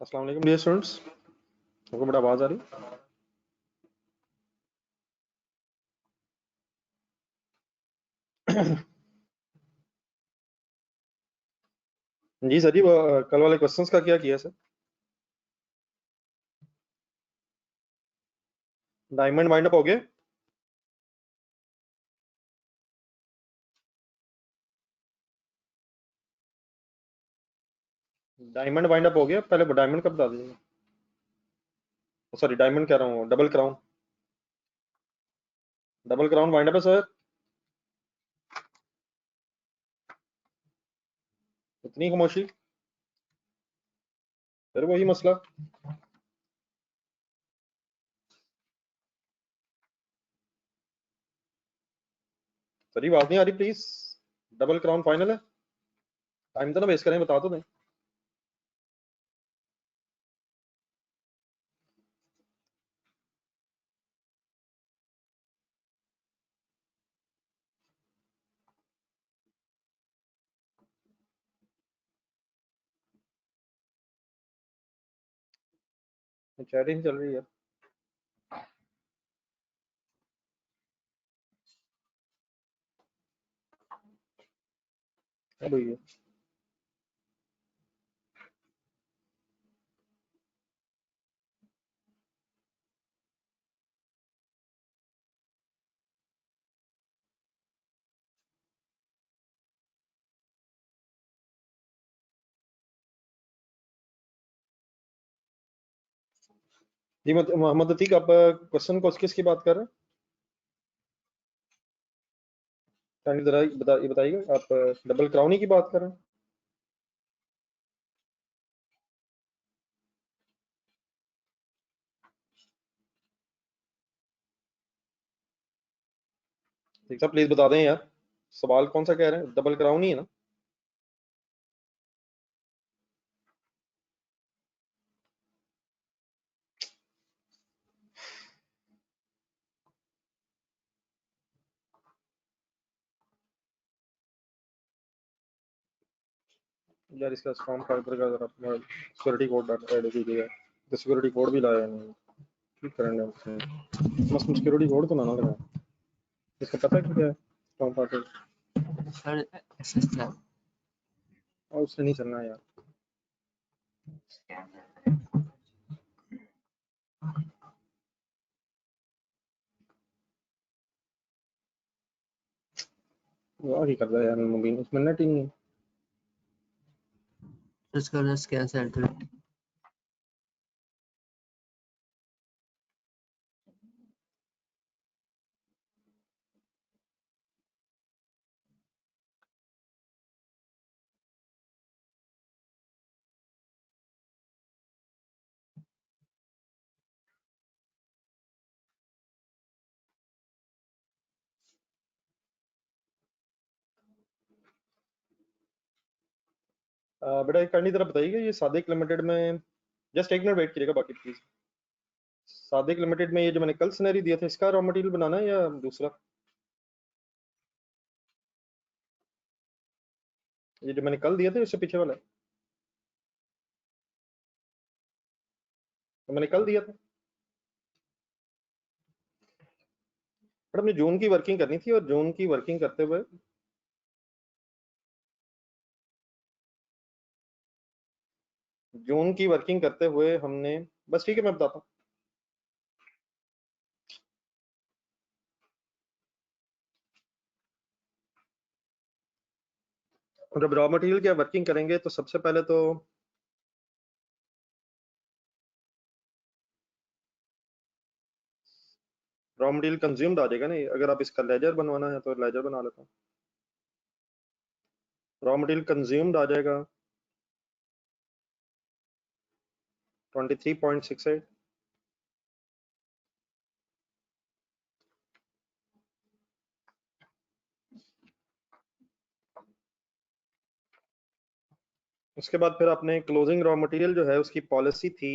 अस्सलाम वालेकुम dear students. आपको बड़ा आवाज़ आ रही है? जी सर जी, वो कल वाले क्वेश्चंस का क्या किया सर? डायमंड वाइंड अप हो गया? डायमंड वाइंड अप हो गया? पहले डायमंड कब बता दीजिए। सॉरी, डायमंड कह रहा हूँ, double crown. Double crown wind up है सर? इतनी खामोशी? फिर वही मसला। सर जी, आवाज़ नहीं आ रही प्लीज। डबल क्राउन फाइनल है? टाइम तो ना वेस्ट करें, बता तो दें। चैटिंग चल रही है। अब हुई है। जी मोहम्मद अतीक, आप क्वेश्चन को किसकी बात कर रहे हैं? काइंडली जरा ये बताइएगा, आप डबल क्राउन ही की बात कर रहे हैं? ठीक साहब, प्लीज बता दें यार, सवाल कौन सा कह रहे हैं? डबल क्राउन ही है ना? यार इसका स्टॉर्म फाइबर का जरा सिक्योरिटी कोड ऐड कीजिएगा। तो सिक्योरिटी कोड भी लाया नहीं, ठीक करेंगे उससे। मस्त सिक्योरिटी कोड तो ना लगाए। इसका पता है कि क्या है स्टॉर्म फाइबर? सर SSL और उससे नहीं चलना है यार। वो ही कर रहा है यार, मुबीन उसमें नेट ही नहीं है। इसका स्कैन सेंटर बेटा एक करनी तरह बताइएगा, ये सादिक लिमिटेड में, जस्ट एक मिनट वेट करिएगा बाकी प्लीज। सादिक लिमिटेड में ये जो मैंने कल सिनेरी दिया था, इसका रॉ मटेरियल बनाना है या दूसरा? ये जो मैंने कल दिया था उससे पीछे वाला है? तो मैंने कल दिया था। बट अपने जून की वर्किंग करनी थी, और जून की वर्किंग करते हुए हमने, बस ठीक है मैं बताता हूँ। जब रॉ मटेरियल की वर्किंग करेंगे तो सबसे पहले तो रॉ मटेरियल कंज्यूम्ड आ जाएगा ना। अगर आप इसका लेजर बनवाना है तो लेजर बना लेता हूँ। रॉ मटेरियल कंज्यूम्ड आ जाएगा 23.68। उसके बाद फिर आपने क्लोजिंग रॉ मटेरियल जो है उसकी पॉलिसी थी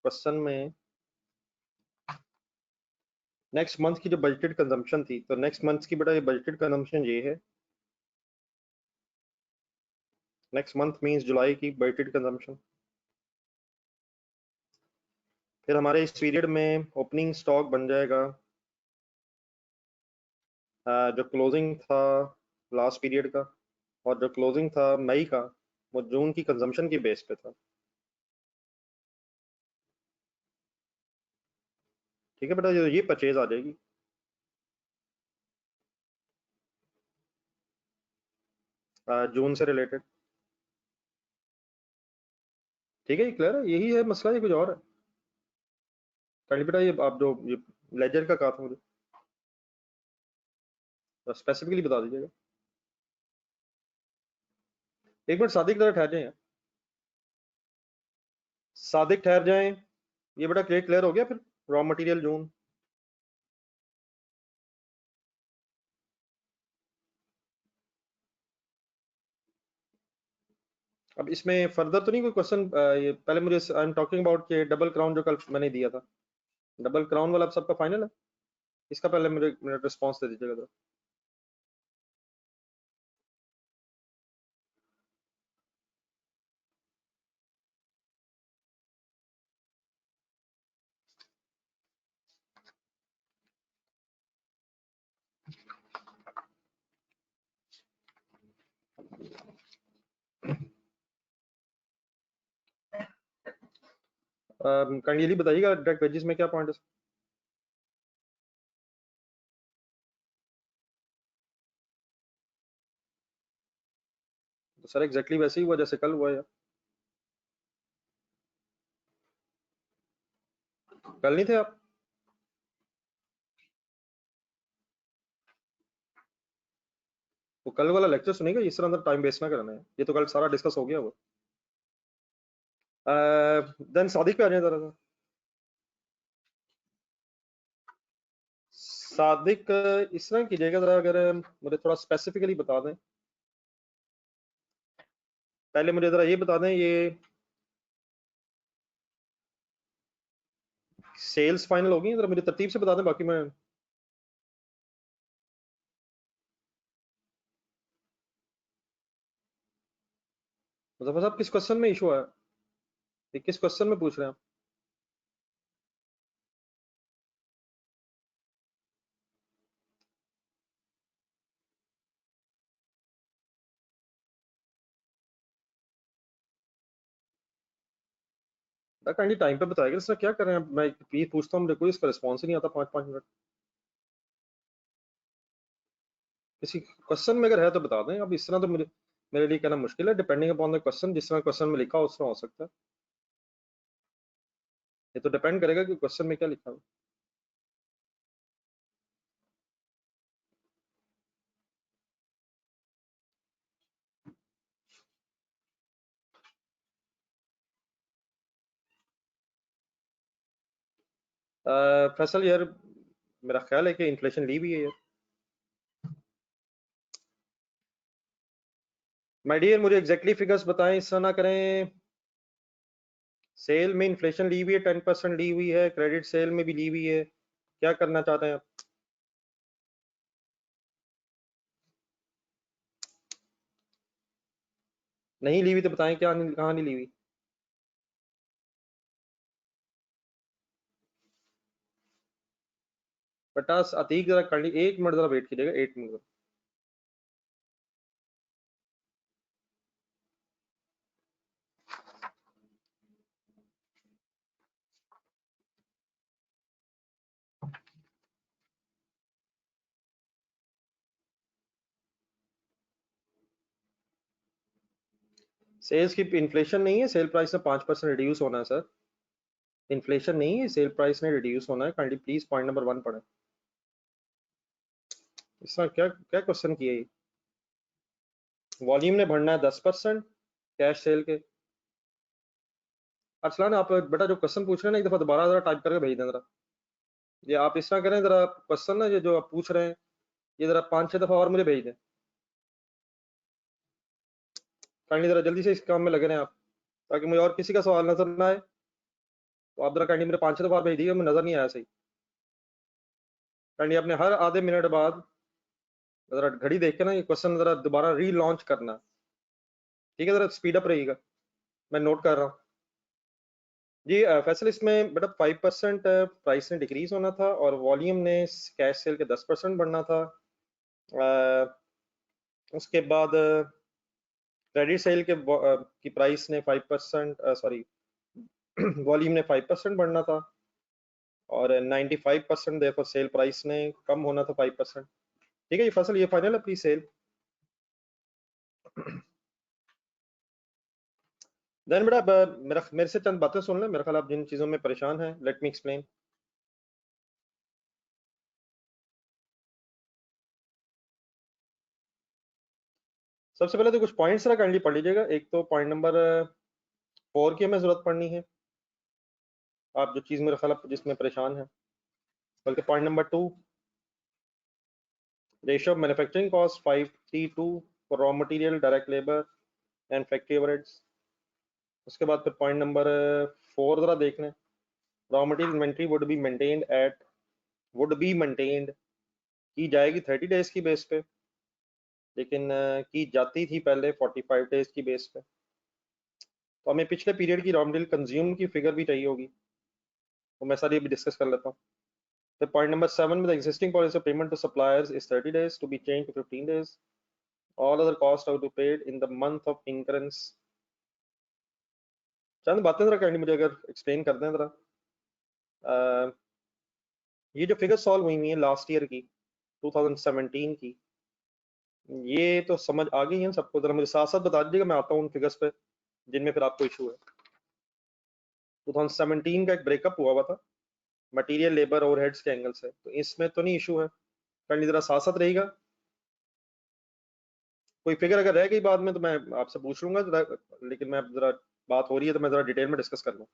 क्वेश्चन में, नेक्स्ट मंथ की जो बजटेड कंजम्पशन थी, तो नेक्स्ट मंथ की बेटा ये बजटेड कंजम्पशन ये है। नेक्स्ट मंथ मींस जुलाई की बजटेड कंजम्पशन। फिर हमारे इस पीरियड में ओपनिंग स्टॉक बन जाएगा जो क्लोजिंग था लास्ट पीरियड का, और जो क्लोजिंग था मई का वो जून की कंजम्पशन की बेस पे था। ठीक है बेटा, ये परचेज आ जाएगी। जून से रिलेटेड। ठीक है, ये क्लियर है, यही है मसला, ये कुछ और है। काइंडली बेटा ये आप जो ये लेजर का कहा था मुझे स्पेसिफिकली बता दीजिएगा। एक मिनट सादिक जरा ठहर जाए, सादिक ठहर जाएं। ये बेटा क्लियर हो गया फिर रॉ मटेरियल जून। अब इसमें फर्दर तो नहीं कोई क्वेश्चन? ये पहले मुझे आई एम टॉकिंग अबाउट के डबल क्राउन जो कल मैंने दिया था, डबल क्राउन वाला अब सबका फाइनल है? इसका पहले मुझे रिस्पॉन्स दे दीजिएगा जरा। काइंडली बताइएगा डायरेक्ट वेजेस में क्या पॉइंट है? तो सर एग्जैक्टली वैसे ही हुआ जैसे कल हुआ यार। कल नहीं थे आप? वो कल वाला लेक्चर सुनेगा, इस तरह अंदर टाइम वेस्ट ना करना है, ये तो कल सारा डिस्कस हो गया वो। देन सादिक पे आ जाए जरा सा। सादिक इस तरह कीजिएगा जरा, अगर मुझे थोड़ा स्पेसिफिकली बता दें। पहले मुझे जरा ये बता दें, ये सेल्स फाइनल होगी, जरा मुझे तरतीब से बता दें, बाकी मैं मुजफ्फर साहब किस क्वेश्चन में इशू है? ये किस क्वेश्चन में पूछ रहे हैं आप? काइंडली टाइम पे बताएगा इसमें क्या कर रहे हैं। मैं प्लीज पूछता हूँ, मुझे कोई इसका रिस्पॉन्स ही नहीं आता 5-5 मिनट। किसी क्वेश्चन में अगर है तो बता दें, अब इस तरह तो मुझे मेरे लिए कहना मुश्किल है। डिपेंडिंग अपॉन द क्वेश्चन, जिस तरह क्वेश्चन में लिखा हो उस तरह हो सकता है। ये तो डिपेंड करेगा कि क्वेश्चन में क्या लिखा हो। फैसल यार, मेरा ख्याल है कि इन्फ्लेशन ली भी है यार। माय डियर मुझे एग्जैक्टली फिगर्स बताएं, इस तरह ना करें। सेल में इन्फ्लेशन ली हुई है, 10% ली हुई है, क्रेडिट सेल में भी ली हुई है, क्या करना चाहते हैं आप? नहीं ली हुई तो बताएं, क्या नहीं, कहाँ नहीं ली हुई? बेटा अतीक जरा कर ली, 1 मिनट जरा वेट कीजिएगा, 1 मिनट। सेल्स की इन्फ्लेशन नहीं है, सेल प्राइस में 5% रिड्यूस होना है सर। इन्फ्लेशन नहीं है, सेल प्राइस में रिड्यूस होना है। काइंडली प्लीज पॉइंट नंबर 1 पढ़ें। इसका क्या क्या क्वेश्चन किया ये? वॉल्यूम ने बढ़ना है 10% कैश सेल के। अरसलान आप बेटा जो क्वेश्चन पूछ रहे हैं ना, एक दफा दोबारा जरा टाइप करके भेज दें जरा। ये आप इस तरह करें, जरा क्वेश्चन ना ये जो आप पूछ रहे हैं, ये जरा 5-6 दफा और मुझे भेज दें। काइंडली जरा जल्दी से इस काम में लगे रहें आप, ताकि मुझे और किसी का सवाल नजर ना आए। तो आप जरा काइंडली मेरे 5-6 दफा और भेज दिए, मुझे नजर नहीं आया सही। काइंडली अपने हर आधे मिनट बाद जरा घड़ी देख के ना ये क्वेश्चन जरा दोबारा री लॉन्च करना। ठीक है, जरा स्पीड अप रहिएगा, मैं नोट कर रहा हूँ जी। फैसल, इसमें बेटा 5% प्राइस ने डिक्रीज होना था और वॉल्यूम ने कैश सेल के 10% बढ़ना था। उसके बाद क्रेडिट सेल के की प्राइस ने 5%, सॉरी वॉल्यूम ने 5% बढ़ना था और 95% देखो सेल प्राइस ने कम होना था 5%। ठीक है, ये फसल ये फाइनल अपनी सेल। देन बेटा मेरे से चंद बातें सुन लें, मेरे ख्याल आप जिन चीज़ों में परेशान हैं, लेट मी एक्सप्लेन। सबसे पहले तो कुछ पॉइंट्स जरा काइंडली पढ़ लीजिएगा। एक तो पॉइंट नंबर 4 की हमें जरूरत पड़नी है, आप जो चीज़ मेरे ख्याल जिसमें परेशान है। बल्कि point number 2, ratio of manufacturing cost 5:2 for raw material, direct labour and factory overheads. उसके बाद फिर पॉइंट नंबर 4 जरा देख लें, raw material inventory would be maintained की जाएगी 30 डेज की बेस पे, लेकिन की जाती थी पहले 45 डेज की बेस पे। तो हमें पिछले पीरियड की रॉ मटेरियल कंज्यूम की फिगर भी चाहिए होगी, तो मैं सारी अभी डिस्कस कर लेता हूँ। तो पॉइंट नंबर 7 में, the existing policy of payment to suppliers is 30 days to be change to 15 days. All other cost are to paid in the month of incurrence. चंद बातें जरा करनी मुझे अगर एक्सप्लेन कर दें जरा। ये जो फिगर सॉल्व हुई हुई है लास्ट ईयर की 2017 की, ये तो समझ आ गई है सबको? जरा मुझे साथ साथ बता दीजिएगा, मैं आता हूँ उन फिगर्स पे जिनमें फिर आपको इशू है। 2017 का एक ब्रेकअप हुआ था मटेरियल, लेबर, ओवरहेड्स के एंगल से, तो इसमें तो नहीं इशू है? कल जरा साथ साथ रहेगा। कोई फिगर अगर रह गई बाद में तो मैं आपसे पूछ लूंगा जरा, लेकिन मैं जरा बात हो रही है तो मैं जरा डिटेल में डिस्कस कर लूँ।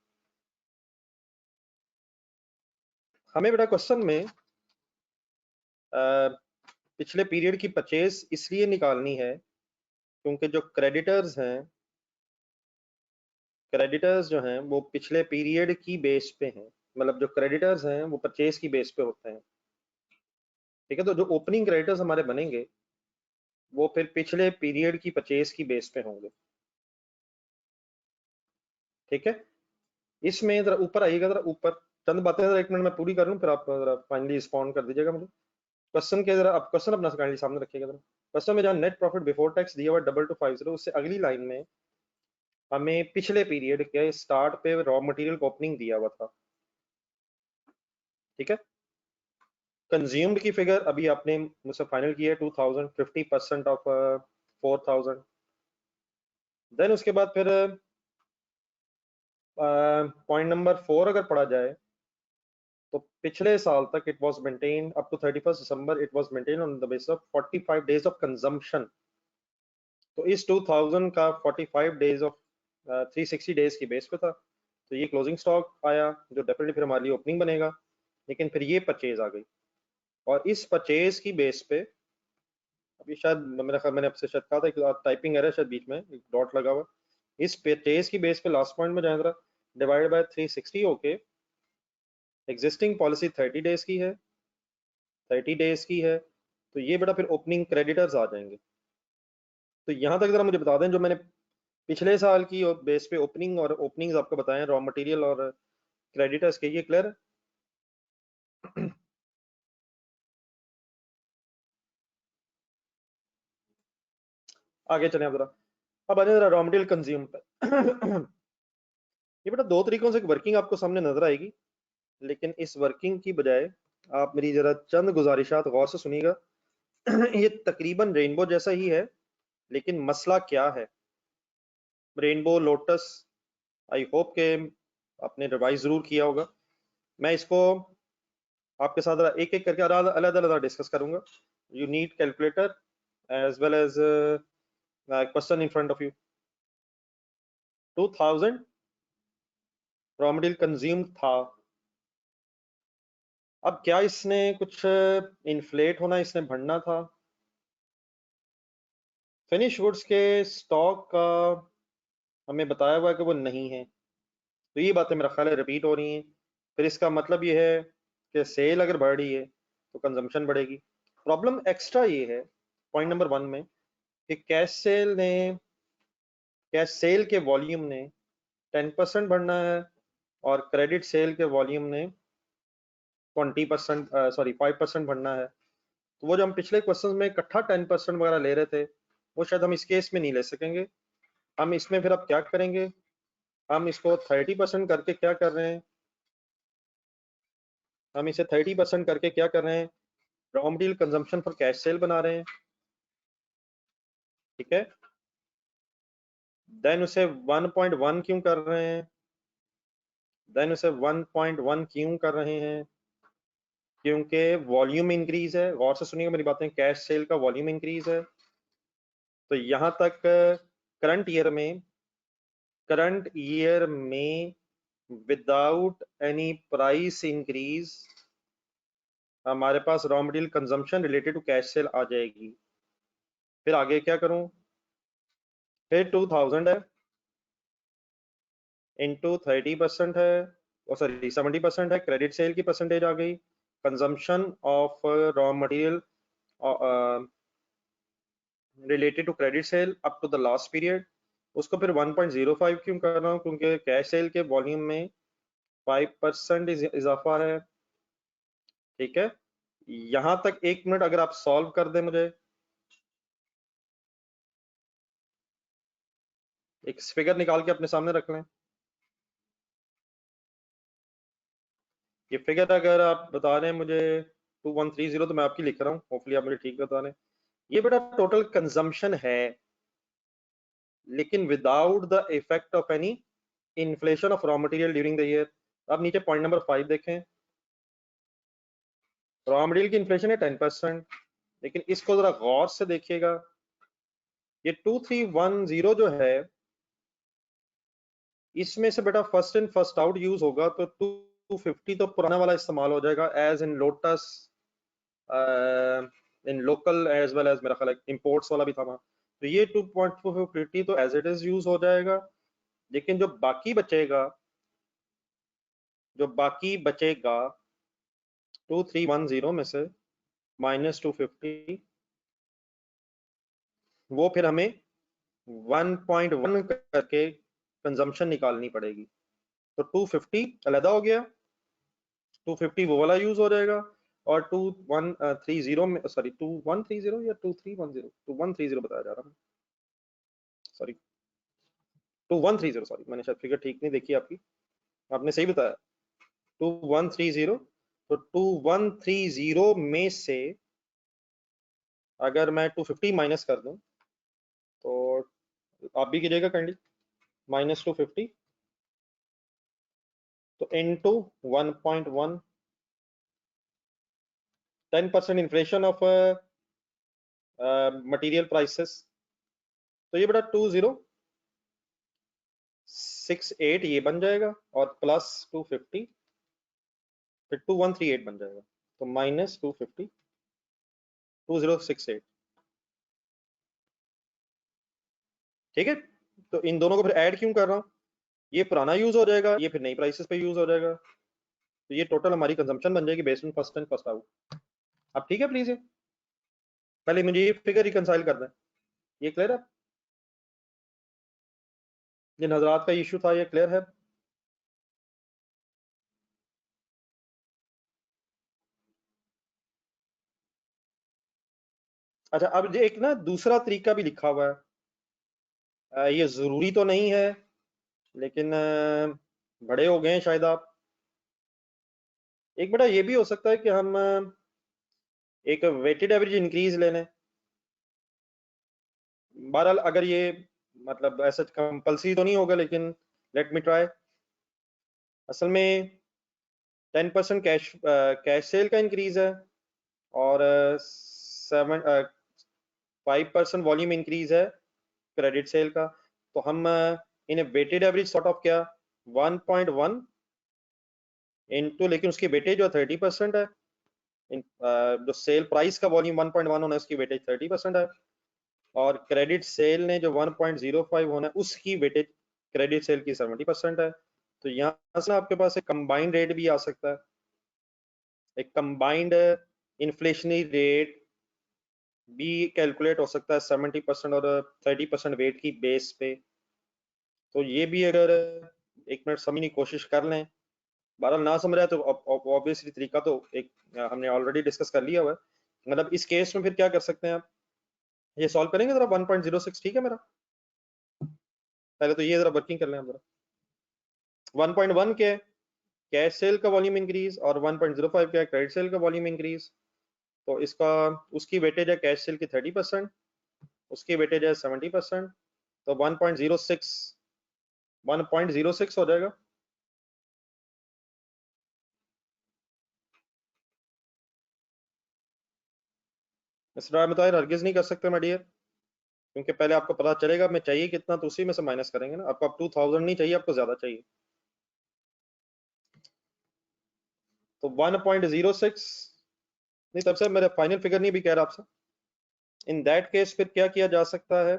हमें बेटा क्वेश्चन में पिछले पीरियड की परचेज इसलिए निकालनी है क्योंकि जो क्रेडिटर्स जो हैं वो पिछले पीरियड की बेस पे हैं, मतलब जो क्रेडिटर्स हैं वो परचेज की बेस पे होते हैं। ठीक है, तो जो ओपनिंग क्रेडिटर्स हमारे बनेंगे वो फिर पिछले पीरियड की परचेज की बेस पे होंगे। ठीक है, इसमें जरा ऊपर आइएगा, जरा ऊपर चंद बातें जरा 1 मिनट में पूरी कर लूं, फिर आप जरा फाइनली रिस्पॉन्ड कर दीजिएगा मुझे क्वेश्चन के। जरा आप क्वेश्चन अपना काइंडली सामने रखिएगा जरा। क्वेश्चन में जहाँ नेट प्रॉफिट बिफोर टैक्स दिया हुआ 2250, उससे अगली लाइन में हमें पिछले पीरियड के स्टार्ट पे रॉ मटेरियल को ओपनिंग दिया हुआ था। ठीक है, कंज्यूम्ड की फिगर अभी आपने मुझसे फाइनल की है 2000, 50% ऑफ 4000। देन उसके बाद फिर पॉइंट नंबर 4 अगर पढ़ा जाए तो पिछले साल तक it was maintain up to 31 December, it was maintain on the basis of 45 days of consumption. तो इस 2000 का 45 डेज ऑफ 360 डेज की बेस पे था, तो ये क्लोजिंग स्टॉक आया जो डेफिनेटली फिर हमारे लिए ओपनिंग बनेगा। लेकिन फिर ये परचेज आ गई और इस परचेज की बेस पे अभी शायद मेरा ख्याल मैंने आपसे शायद कहा था कि टाइपिंग एरर शायद बीच में एक डॉट लगा हुआ। इस परचेज की बेस पे लास्ट पॉइंट में जाए जरा, डिवाइड बाय 360 होके एग्जिस्टिंग पॉलिसी 30 डेज की है, 30 डेज की है, तो ये बेटा फिर ओपनिंग क्रेडिटर्स आ जाएंगे। तो यहाँ तक जरा मुझे बता दें जो मैंने पिछले साल की बेस पे ओपनिंग और ओपनिंग्स आपको बताएं रॉ मटेरियल और क्रेडिटर्स के, ये क्लियर? आगे चलें आप जरा। अब आ जाए जरा रॉ मटेरियल कंज्यूम पर। ये बेटा दो तरीकों से वर्किंग आपको सामने नजर आएगी, लेकिन इस वर्किंग की बजाय आप मेरी जरा चंद गुजारिशात गौर से सुनिएगा। ये तकरीबन रेनबो जैसा ही है, लेकिन मसला क्या है? रेनबो, लोटस, आई होप के आपने रिवाइज जरूर किया होगा। मैं इसको आपके साथ एक एक करके अलग अलग डिस्कस करूंगा। You need calculator as well as question in front of you. 2000 raw material consume था। अब क्या इसने कुछ इन्फ्लेट होना, इसने बढ़ना था? फिनिश गुड्स के स्टॉक का हमें बताया हुआ है कि वो नहीं है, तो ये बातें मेरा ख्याल है रिपीट हो रही हैं। फिर इसका मतलब ये है कि सेल अगर बढ़ रही है तो कंजम्पशन बढ़ेगी। प्रॉब्लम एक्स्ट्रा ये है पॉइंट नंबर 1 में कि कैश सेल ने कैश सेल के वॉल्यूम ने 10% बढ़ना है और क्रेडिट सेल के वॉल्यूम ने 20% सॉरी 5% बढ़ना है। तो वो जो हम पिछले क्वेश्चन में इकट्ठा 10% वगैरह ले रहे थे, वो शायद हम इस केस में नहीं ले सकेंगे। हम इसमें फिर अब क्या करेंगे, हम इसको 30% करके क्या कर रहे हैं, हम इसे 30% करके क्या कर रहे हैं, raw material consumption for cash cell बना रहे हैं, ठीक है। देन उसे 1.1 क्यों कर रहे हैं, देन उसे 1.1 क्यों कर रहे हैं, क्योंकि वॉल्यूम इंक्रीज है। गौर से सुनिएगा मेरी बातें, कैश सेल का वॉल्यूम इंक्रीज है। तो यहां तक करंट ईयर में विदाउट एनी प्राइस इंक्रीज हमारे पास raw material consumption related to cash sale आ जाएगी। फिर आगे क्या करूं, फिर 2000 है इंटू 30% है, सॉरी 70% है, क्रेडिट सेल की परसेंटेज आ गई, consumption of raw material related to credit sale up to the last period. उसको फिर 1.05 क्यों कर रहा हूँ, क्योंकि कैश सेल के वॉल्यूम में 5% इजाफा है, ठीक है। यहां तक 1 मिनट अगर आप सॉल्व कर दें, मुझे एक फिगर निकाल के अपने सामने रख लें। ये फिगर अगर आप बता रहे हैं मुझे 2130, तो मैं आपकी लिख रहा हूँ, होपफुली आप मुझे ठीक बता रहे हैं। ये बेटा टोटल कंजम्पशन है, लेकिन without the effect of any inflation of raw material during the year. अब नीचे पॉइंट नंबर 5 देखें, रॉ मटेरियल की इन्फ्लेशन है 10%, लेकिन इसको जरा गौर से देखिएगा, ये 2310 जो है, इसमें से बेटा first in first out use होगा, तो 250 तो पुराना वाला इस्तेमाल हो जाएगा, as in lots, in local as well as मेरा ख्याल इंपोर्ट्स वाला भी था वहां। तो ये 2.450 तो एज इट इज यूज हो जाएगा। लेकिन जो बाकी बचेगा 2310 में से माइनस 250, वो फिर हमें 1.1 करके कंजम्पशन निकालनी पड़ेगी। तो 250 अलहदा हो गया, 250 वो वाला यूज हो जाएगा, और 2130 में, सॉरी 2130 या 2310, 2130 बताया जा रहा है, सॉरी 2130, सॉरी मैंने शायद फिगर ठीक नहीं देखी आपकी, आपने सही बताया 2130। तो 2130 में से अगर मैं 250 माइनस कर दूं, तो आप भी कीजिएगा काइंडली, -250 तो into 1.1, 10% inflation of material prices, तो ये बेटा 2068 ये बन जाएगा, और प्लस 250 फिर 2138 बन जाएगा, तो -250 2068, ठीक है। तो इन दोनों को फिर ऐड क्यों कर रहा हूँ, ये पुराना यूज हो जाएगा, ये फिर नई प्राइसेस पे यूज हो जाएगा, तो ये टोटल हमारी कंजम्पशन बन जाएगी based on first in first out. अब ठीक है प्लीज, ये पहले मुझे ये फिगर रिकंसाइल कर दें, ये क्लियर है, जिन हजरात का इशू था ये क्लियर है। अच्छा, अब ये एक ना दूसरा तरीका भी लिखा हुआ है, ये जरूरी तो नहीं है, लेकिन बड़े हो गए हैं शायद आप, एक बेटा ये भी हो सकता है कि हम एक वेटेड एवरेज इंक्रीज ले लें। बहरहाल अगर ये मतलब ऐसा कंपल्सरी तो नहीं होगा, लेकिन लेट मी ट्राई। असल में 10% कैश सेल का इंक्रीज है, और 5% वॉल्यूम इंक्रीज है क्रेडिट सेल का। तो हम इन्हें वेटेड एवरेज सॉर्ट ऑफ क्या 1.1 इनटू, लेकिन उसकी वेटेज जो 30% है, जो सेल प्राइस का वॉल्यूम 1.1 होना है उसकी वेटेज 30% है, और क्रेडिट सेल ने जो 1.05 होना है उसकी वेटेज क्रेडिट सेल की 70% है। तो यहाँ से आपके पास एक कंबाइंड रेट भी आ सकता है, एक कंबाइंड इन्फ्लेशनरी रेट भी कैलकुलेट हो सकता है 70% और 30% वेट की बेस पे। तो ये भी अगर 1 मिनट समझने की कोशिश कर लें, बहरहाल ना समझ रहा है तो ऑब्वियसली तरीका तो एक हमने ऑलरेडी डिस्कस कर लिया हुआ है। मतलब इस केस में फिर क्या कर सकते हैं आप, ये सॉल्व करेंगे जरा 1.06, ठीक है मेरा, पहले तो ये जरा वर्किंग कर लें जरा। 1.1 क्या है, कैश सेल का वॉल्यूम इंक्रीज, और 1.05 क्या है, क्रेडिट सेल का वॉल्यूम इंक्रीज। तो इसका उसकी वेटेज है कैश सेल की 30%, उसकी वेटेज है 70%, तो 1.06 हो जाएगा। इसरा मुताबिक हरगिज नहीं कर सकते माय डियर, क्योंकि पहले आपको पता चलेगा मैं चाहिए कितना, तो उसी में से माइनस करेंगे ना। आपको अब 2000 नहीं चाहिए, आपको ज्यादा चाहिए। तो 1.06 नहीं, तब से मेरा फाइनल फिगर नहीं भी कह रहा आपसे। इन दैट केस फिर क्या किया जा सकता है,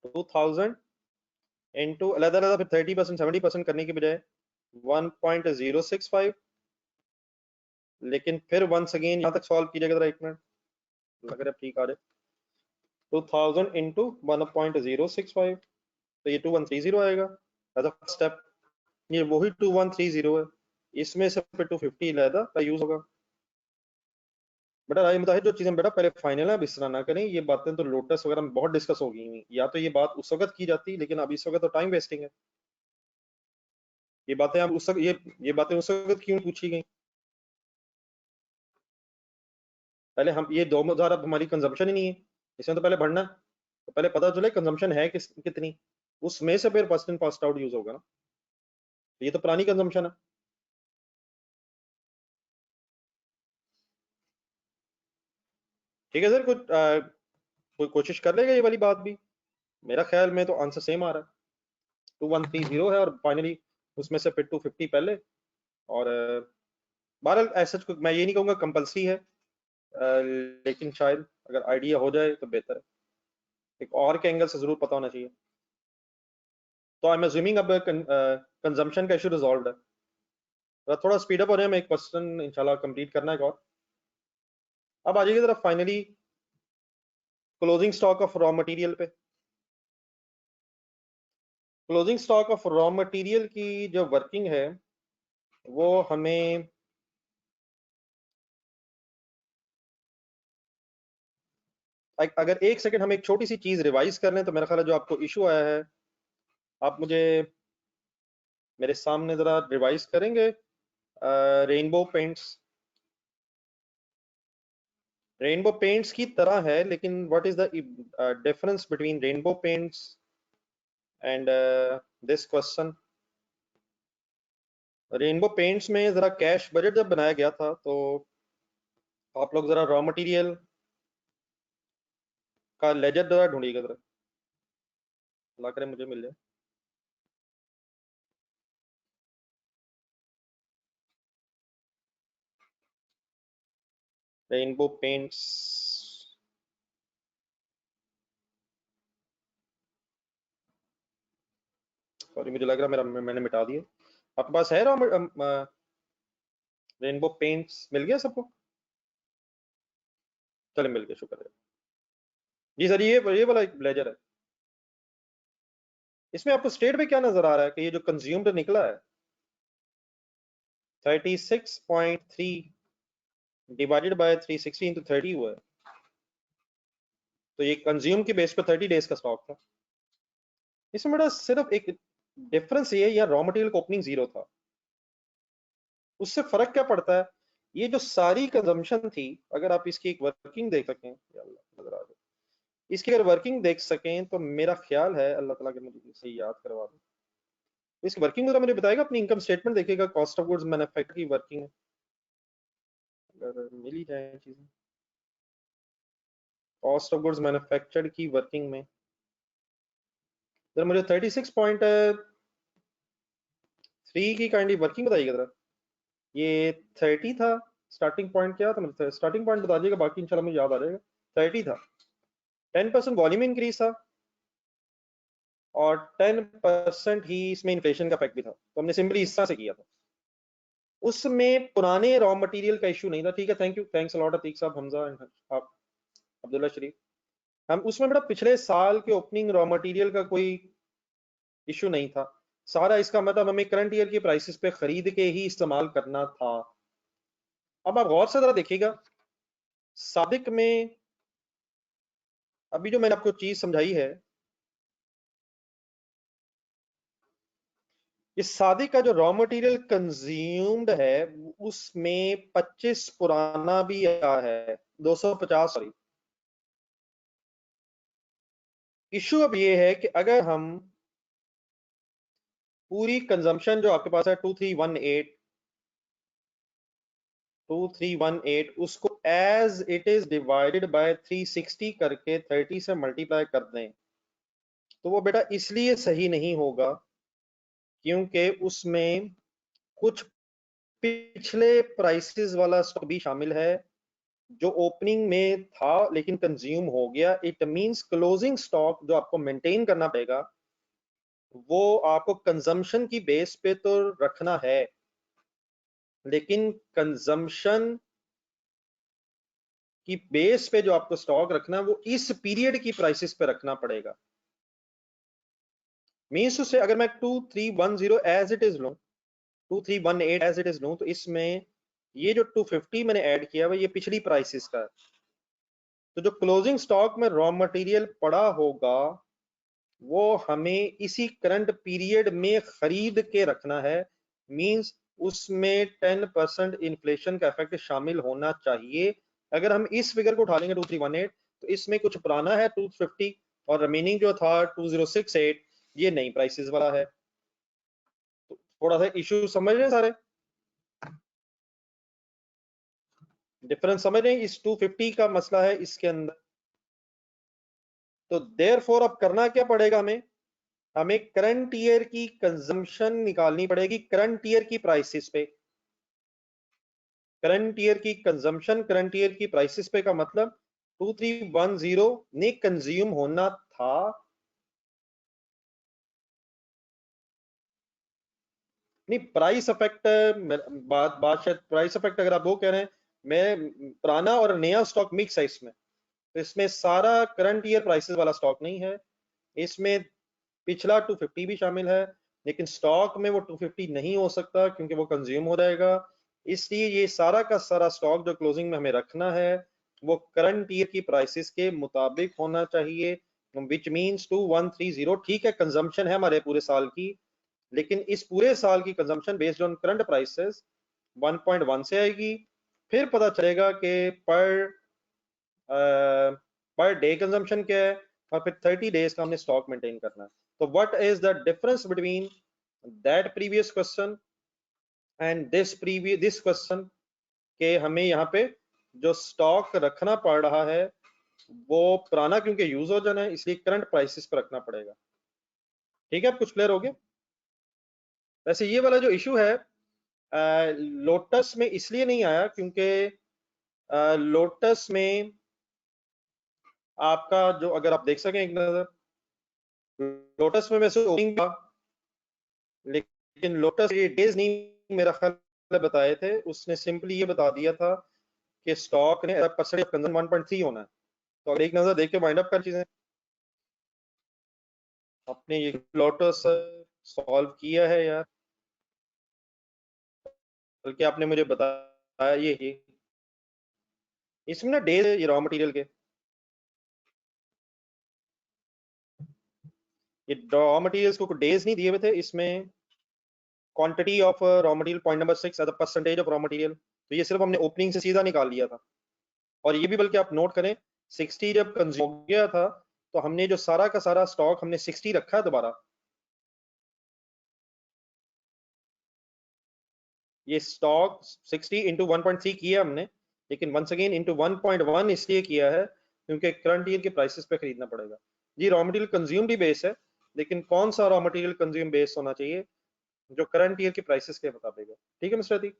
2000 इंटू अलग-अलग फिर 30% 70% करने की बजाय 1.065, लेकिन फिर वंस अगेन यहाँ तक सॉल्व कीजिएगा जरा 1 मिनट, लग रहा है ठीक आ जाए। 2000 इंटू 1.065, तो ये 2130 आएगा एज अ स्टेप। ये वही 2130 है, इसमें से फिर 250 अलहदा का यूज होगा। बेटा राय मुताहिद जो चीजें बेटा पहले फाइनल है, अब इस तरह ना करें। ये बातें तो लोटस वगैरह में बहुत डिस्कस हो गई हुई, या तो ये बात उस वक्त की जाती, लेकिन अब इस वक्त तो टाइम वेस्टिंग है। ये बातें अब उस वक्त ये बातें उस वक्त क्यों पूछी गई, पहले हम ये 2000 अब हमारी कंजम्पशन ही नहीं है, इसमें तो पहले बढ़ना, तो पहले पता चले कंजम्पशन है कितनी, उसमें से फिर first in first out use होगा ना। ये तो पुरानी कंजम्पशन है। ठीक है सर, कोई कोशिश कर लेगा ये वाली बात भी। मेरा ख्याल में तो आंसर सेम आ रहा है, 2130 है, और फाइनली उसमें से फिर 250 पहले। और बहरहाल ऐसा मैं ये नहीं कहूँगा कंपल्सरी है, लेकिन शायद अगर आइडिया हो जाए तो बेहतर है, एक और के एंगल से जरूर पता होना चाहिए। तो आई एम अज्यूमिंग अब कंजम्पशन का इशू रिजॉल्व है। थोड़ा स्पीड अप हो जाए, मैं एक क्वेश्चन इंशाल्लाह कंप्लीट करना है एक और। अब आ जाइए जरा finally closing stock of raw material पे। Closing stock of raw material की जो वर्किंग है वो हमें अगर 1 सेकंड हम एक छोटी सी चीज रिवाइज कर लें, तो मेरा ख्याल है जो आपको इशू आया है, आप मुझे मेरे सामने जरा रिवाइज करेंगे। रेनबो पेंट्स की तरह है, लेकिन what is the difference between rainbow paints and this question. Rainbow paints में जरा कैश बजट जब बनाया गया था, तो आप लोग जरा रॉ मटेरियल का लेजर जरा ढूंढिएगा जरा, अल्लाह करे मुझे मिल जाए। रेनबो पेंट्स, सॉरी मुझे लग रहा मेरा मैंने मिटा दिया। आपके पास है रेनबो पेंट्स, मिल गया सबको? चले मिल गया, शुक्र है जी सर। ये वाला एक ब्लेजर है, इसमें आपको स्टेट में क्या नजर आ रहा है कि ये जो कंज्यूम्ड निकला है 36.3 डिवाइडेड बाय 360 इंटू 30 हुआ है, तो ये कंज्यूम की बेस पे 30 डेज का स्टॉक था। इसमें बड़ा सिर्फ एक डिफरेंस ये है, या रॉ मटेरियल का ओपनिंग जीरो था, उससे फर्क क्या पड़ता है। ये जो सारी कंजम्पशन थी, अगर आप इसकी एक वर्किंग देख सकें, या अल्लाह नजर आ जाए, इसकी अगर वर्किंग देख सकें, तो मेरा ख्याल है अल्लाह ताला के मुझे सही याद करवा दो, तो इसकी वर्किंग जरा मुझे बताएगा। अपनी इनकम स्टेटमेंट देखिएगा, कॉस्ट ऑफ गुड्स मैन्युफैक्चर की वर्किंग है, अगर मिल ही जाए चीजें। कॉस्ट ऑफ गुड्स मैन्युफैक्चर्ड की वर्किंग में जरा मुझे 36.3 की काइंडली वर्किंग बताइएगा जरा। ये 30 था स्टार्टिंग पॉइंट, क्या था मतलब स्टार्टिंग पॉइंट बता दीजिएगा, बाकी इंशाल्लाह मुझे याद आ जाएगा। 30 था, 10% वॉल्यूम इंक्रीज था, और 10% ही इसमें इन्फ्लेशन का इफेक्ट भी था, तो हमने सिंपली इस तरह से किया था। उसमें पुराने रॉ मटेरियल का इशू नहीं था, ठीक है, thank you, thanks a lot Atiq साहब, हमजा एंड आप अब्दुल्ला शरीफ। हम उसमें बड़ा पिछले साल के ओपनिंग रॉ मटेरियल का कोई इशू नहीं था सारा। इसका मतलब हमें करंट ईयर की प्राइसेस पे खरीद के ही इस्तेमाल करना था। अब आप गौर से जरा देखिएगा, सादिक में अभी जो मैंने आपको चीज समझाई है, इस शादी का जो रॉ मटेरियल कंज्यूम्ड है उसमें 25 पुराना भी आया है, 250 सॉरी। इशू अब ये है कि अगर हम पूरी कंजम्पशन जो आपके पास है 2318 उसको as it is divided by 360 करके 30 से मल्टीप्लाई कर दें, तो वो बेटा इसलिए सही नहीं होगा क्योंकि उसमें कुछ पिछले प्राइसेस वाला स्टॉक भी शामिल है जो ओपनिंग में था लेकिन कंज्यूम हो गया। इट मींस क्लोजिंग स्टॉक जो आपको मेंटेन करना पड़ेगा वो आपको कंजम्पशन की बेस पे तो रखना है, लेकिन कंजम्पशन की बेस पे जो आपको स्टॉक रखना है वो इस पीरियड की प्राइसेस पे रखना पड़ेगा। मींस उससे अगर मैं 2310 एज इट इज लूं, 2318 एज इट इज लूं, तो इसमें ये जो 250 मैंने ऐड किया हुआ ये पिछली प्राइसेस का है। तो जो क्लोजिंग स्टॉक में रॉ मटेरियल पड़ा होगा वो हमें इसी करंट पीरियड में खरीद के रखना है। मींस उसमें 10% इन्फ्लेशन का इफेक्ट शामिल होना चाहिए। अगर हम इस फिगर को उठा लेंगे 2318, तो इसमें कुछ पुराना है 250 और रिमेनिंग जो था 2068 ये नई प्राइसेस वाला है। तो थोड़ा सा इशू समझ रहे हैं सारे, डिफरेंस समझ रहे हैं, इस 250 का मसला है इसके अंदर। तो देयरफॉर अब करना क्या पड़ेगा हमें करंट ईयर की कंजम्पशन निकालनी पड़ेगी करंट ईयर की प्राइसेस पे। करंट ईयर की कंजम्पशन करंट ईयर की प्राइसेस पे का मतलब 2310 ने कंज्यूम होना था। नहीं प्राइस इफेक्ट, बात शायद प्राइस इफेक्ट अगर आप वो कह रहे हैं, मैं पुराना और नया स्टॉक मिक्स है इसमें, तो इसमें सारा करंट ईयर प्राइसेस वाला स्टॉक नहीं है, इसमें पिछला 250 भी शामिल है, लेकिन स्टॉक में वो 250 नहीं हो सकता क्योंकि वो कंज्यूम हो जाएगा। इसलिए ये सारा का सारा स्टॉक जो क्लोजिंग में हमें रखना है वो करंट ईयर की प्राइसेस के मुताबिक होना चाहिए, विच मींस 2130। ठीक है कंजम्पशन है हमारे पूरे साल की, लेकिन इस पूरे साल की consumption based on current prices 1.1 से आएगी। फिर पता चलेगा कि पर डे कंजम्पशन क्या है और फिर 30 डेज का हमने स्टॉक मेंटेन करना है। तो what is the difference between that previous question and this question, के हमें यहाँ पे जो स्टॉक रखना पड़ रहा है वो पुराना क्योंकि यूज हो जाना है इसलिए करंट प्राइसेस पर रखना पड़ेगा। ठीक है, अब कुछ क्लियर हो गया। वैसे ये वाला जो इशू है लोटस में इसलिए नहीं आया क्योंकि लोटस में आपका जो, अगर आप देख सकें एक नजर, लोटस में वैसे ओपनिंग था लेकिन लोटस ये डेज नहीं मेरा ख्याल बताए थे, उसने सिंपली ये बता दिया था कि स्टॉक ने परसेंटेज ऑफ कंजम्पशन 1.3 होना है। तो अगर एक नजर देख के वाइंड अप कर चीजें, आपने ये लोटस सॉल्व किया है यार, बल्कि आपने मुझे बताया ये इसमें ना डेज ये रॉ मटेरियल के, ये रॉ मटेरियल्स को डेज नहीं दिए हुए थे, इसमें quantity of raw material point number 6 as a percentage of raw material, तो ये सिर्फ हमने ओपनिंग से सीधा निकाल लिया था। और ये भी बल्कि आप नोट करें 60 जब कंज्यूम हो गया था तो हमने जो सारा का सारा स्टॉक हमने 60 रखा है दोबारा, ये स्टॉक 60 इंटू 1.3 किया हमने, लेकिन वंस अगेन इंटू 1.1 इसलिए किया है क्योंकि करंट ईयर के प्राइसेस पे खरीदना पड़ेगा। जी रॉ मटेरियल कंज्यूम भी बेस है, लेकिन कौन सा रॉ मटेरियल कंज्यूम बेस होना चाहिए जो करंट ईयर के प्राइसेस के मुताबिक है। ठीक है मिस्टर अतीक,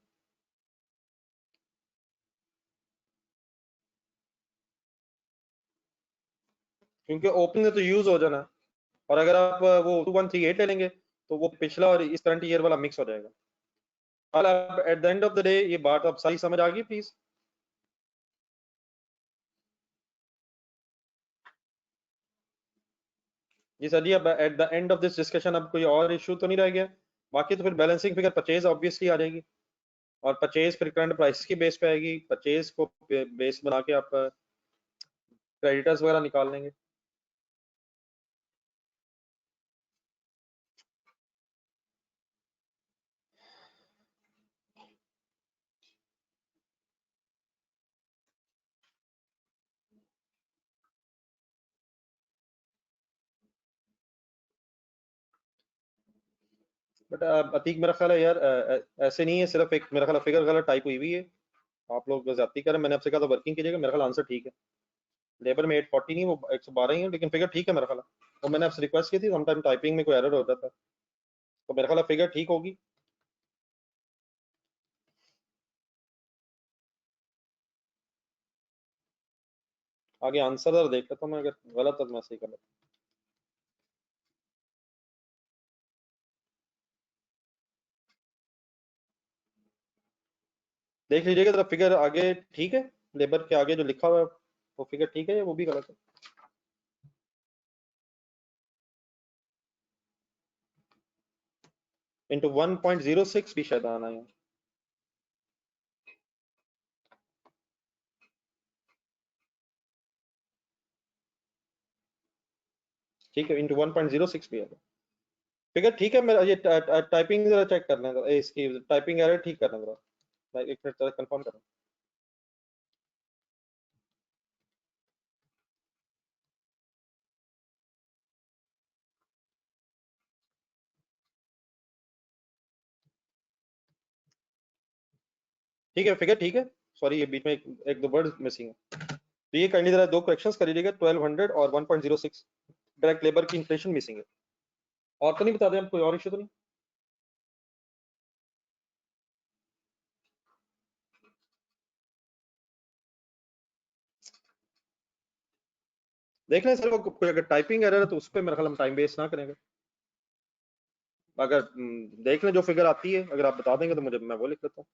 क्योंकि ओपनिंग तो यूज हो जाना है, और अगर आप वो 2138 ले लेंगे तो वो पिछला और इस करंट ईयर वाला मिक्स हो जाएगा। At the end of the day ये बात अब सारी समझ आ गई प्लीज। जी सर जी, अब at the end of this discussion अब कोई और इशू तो नहीं रह गया? बाकी तो फिर बैलेंसिंग फिगर परचेज ऑब्वियसली आ जाएगी, और परचेज फिर करंट प्राइस की बेस पे आएगी। परचेज को बेस बना के आप क्रेडिटर्स वगैरह निकाल लेंगे। बट अतीक मेरा ख्याल है यार, ऐसे नहीं है, सिर्फ एक मेरा ख्याल फिगर गलत टाइप हुई हुई है। आप लोग ज्यादती करें, मैंने आपसे कहा था वर्किंग कीजिएगा, मेरा ख्याल आंसर ठीक है। लेबर में 840 नहीं, वो 112 ही है, लेकिन फिगर ठीक है मेरा ख्याल। तो मैंने आपसे रिक्वेस्ट की थी, समटाइम टाइपिंग में कोई एरर होता था, तो मेरा ख्याल फिगर ठीक होगी। आगे आंसर जरा देख लेता हूँ मैं, अगर गलत है तो मैं सही कर लेता हूँ। देख लीजिएगा जरा फिगर आगे ठीक है, लेबर के आगे जो लिखा हुआ है वो फिगर ठीक है या वो भी गलत है? इंटू 1.06 भी शायद आना है। ठीक है, इंटू 1.06 भी है। फिगर ठीक है मेरा, ये टाइपिंग जरा चेक करना है जरा, इसकी टाइपिंग एरर ठीक करना है जरा, मैं एक मिनट जरा कंफर्म करना। ठीक है, फिगर ठीक है। सॉरी, ये बीच में एक दो वर्ड मिसिंग है। तो ये करनी जरा दो करेक्शंस कर लीजिएगा, 1200 और 1.06 डायरेक्ट लेबर की इन्फ्लेशन मिसिंग है। और तो नहीं बता दें हम, कोई और इशू तो नहीं? देख लें सर, वो कोई अगर टाइपिंग एरर है तो उस पर मेरा ख्याल हम टाइम वेस्ट ना करेंगे। अगर देख लें जो फिगर आती है, अगर आप बता देंगे तो मुझे, मैं वो लिख लेता हूँ।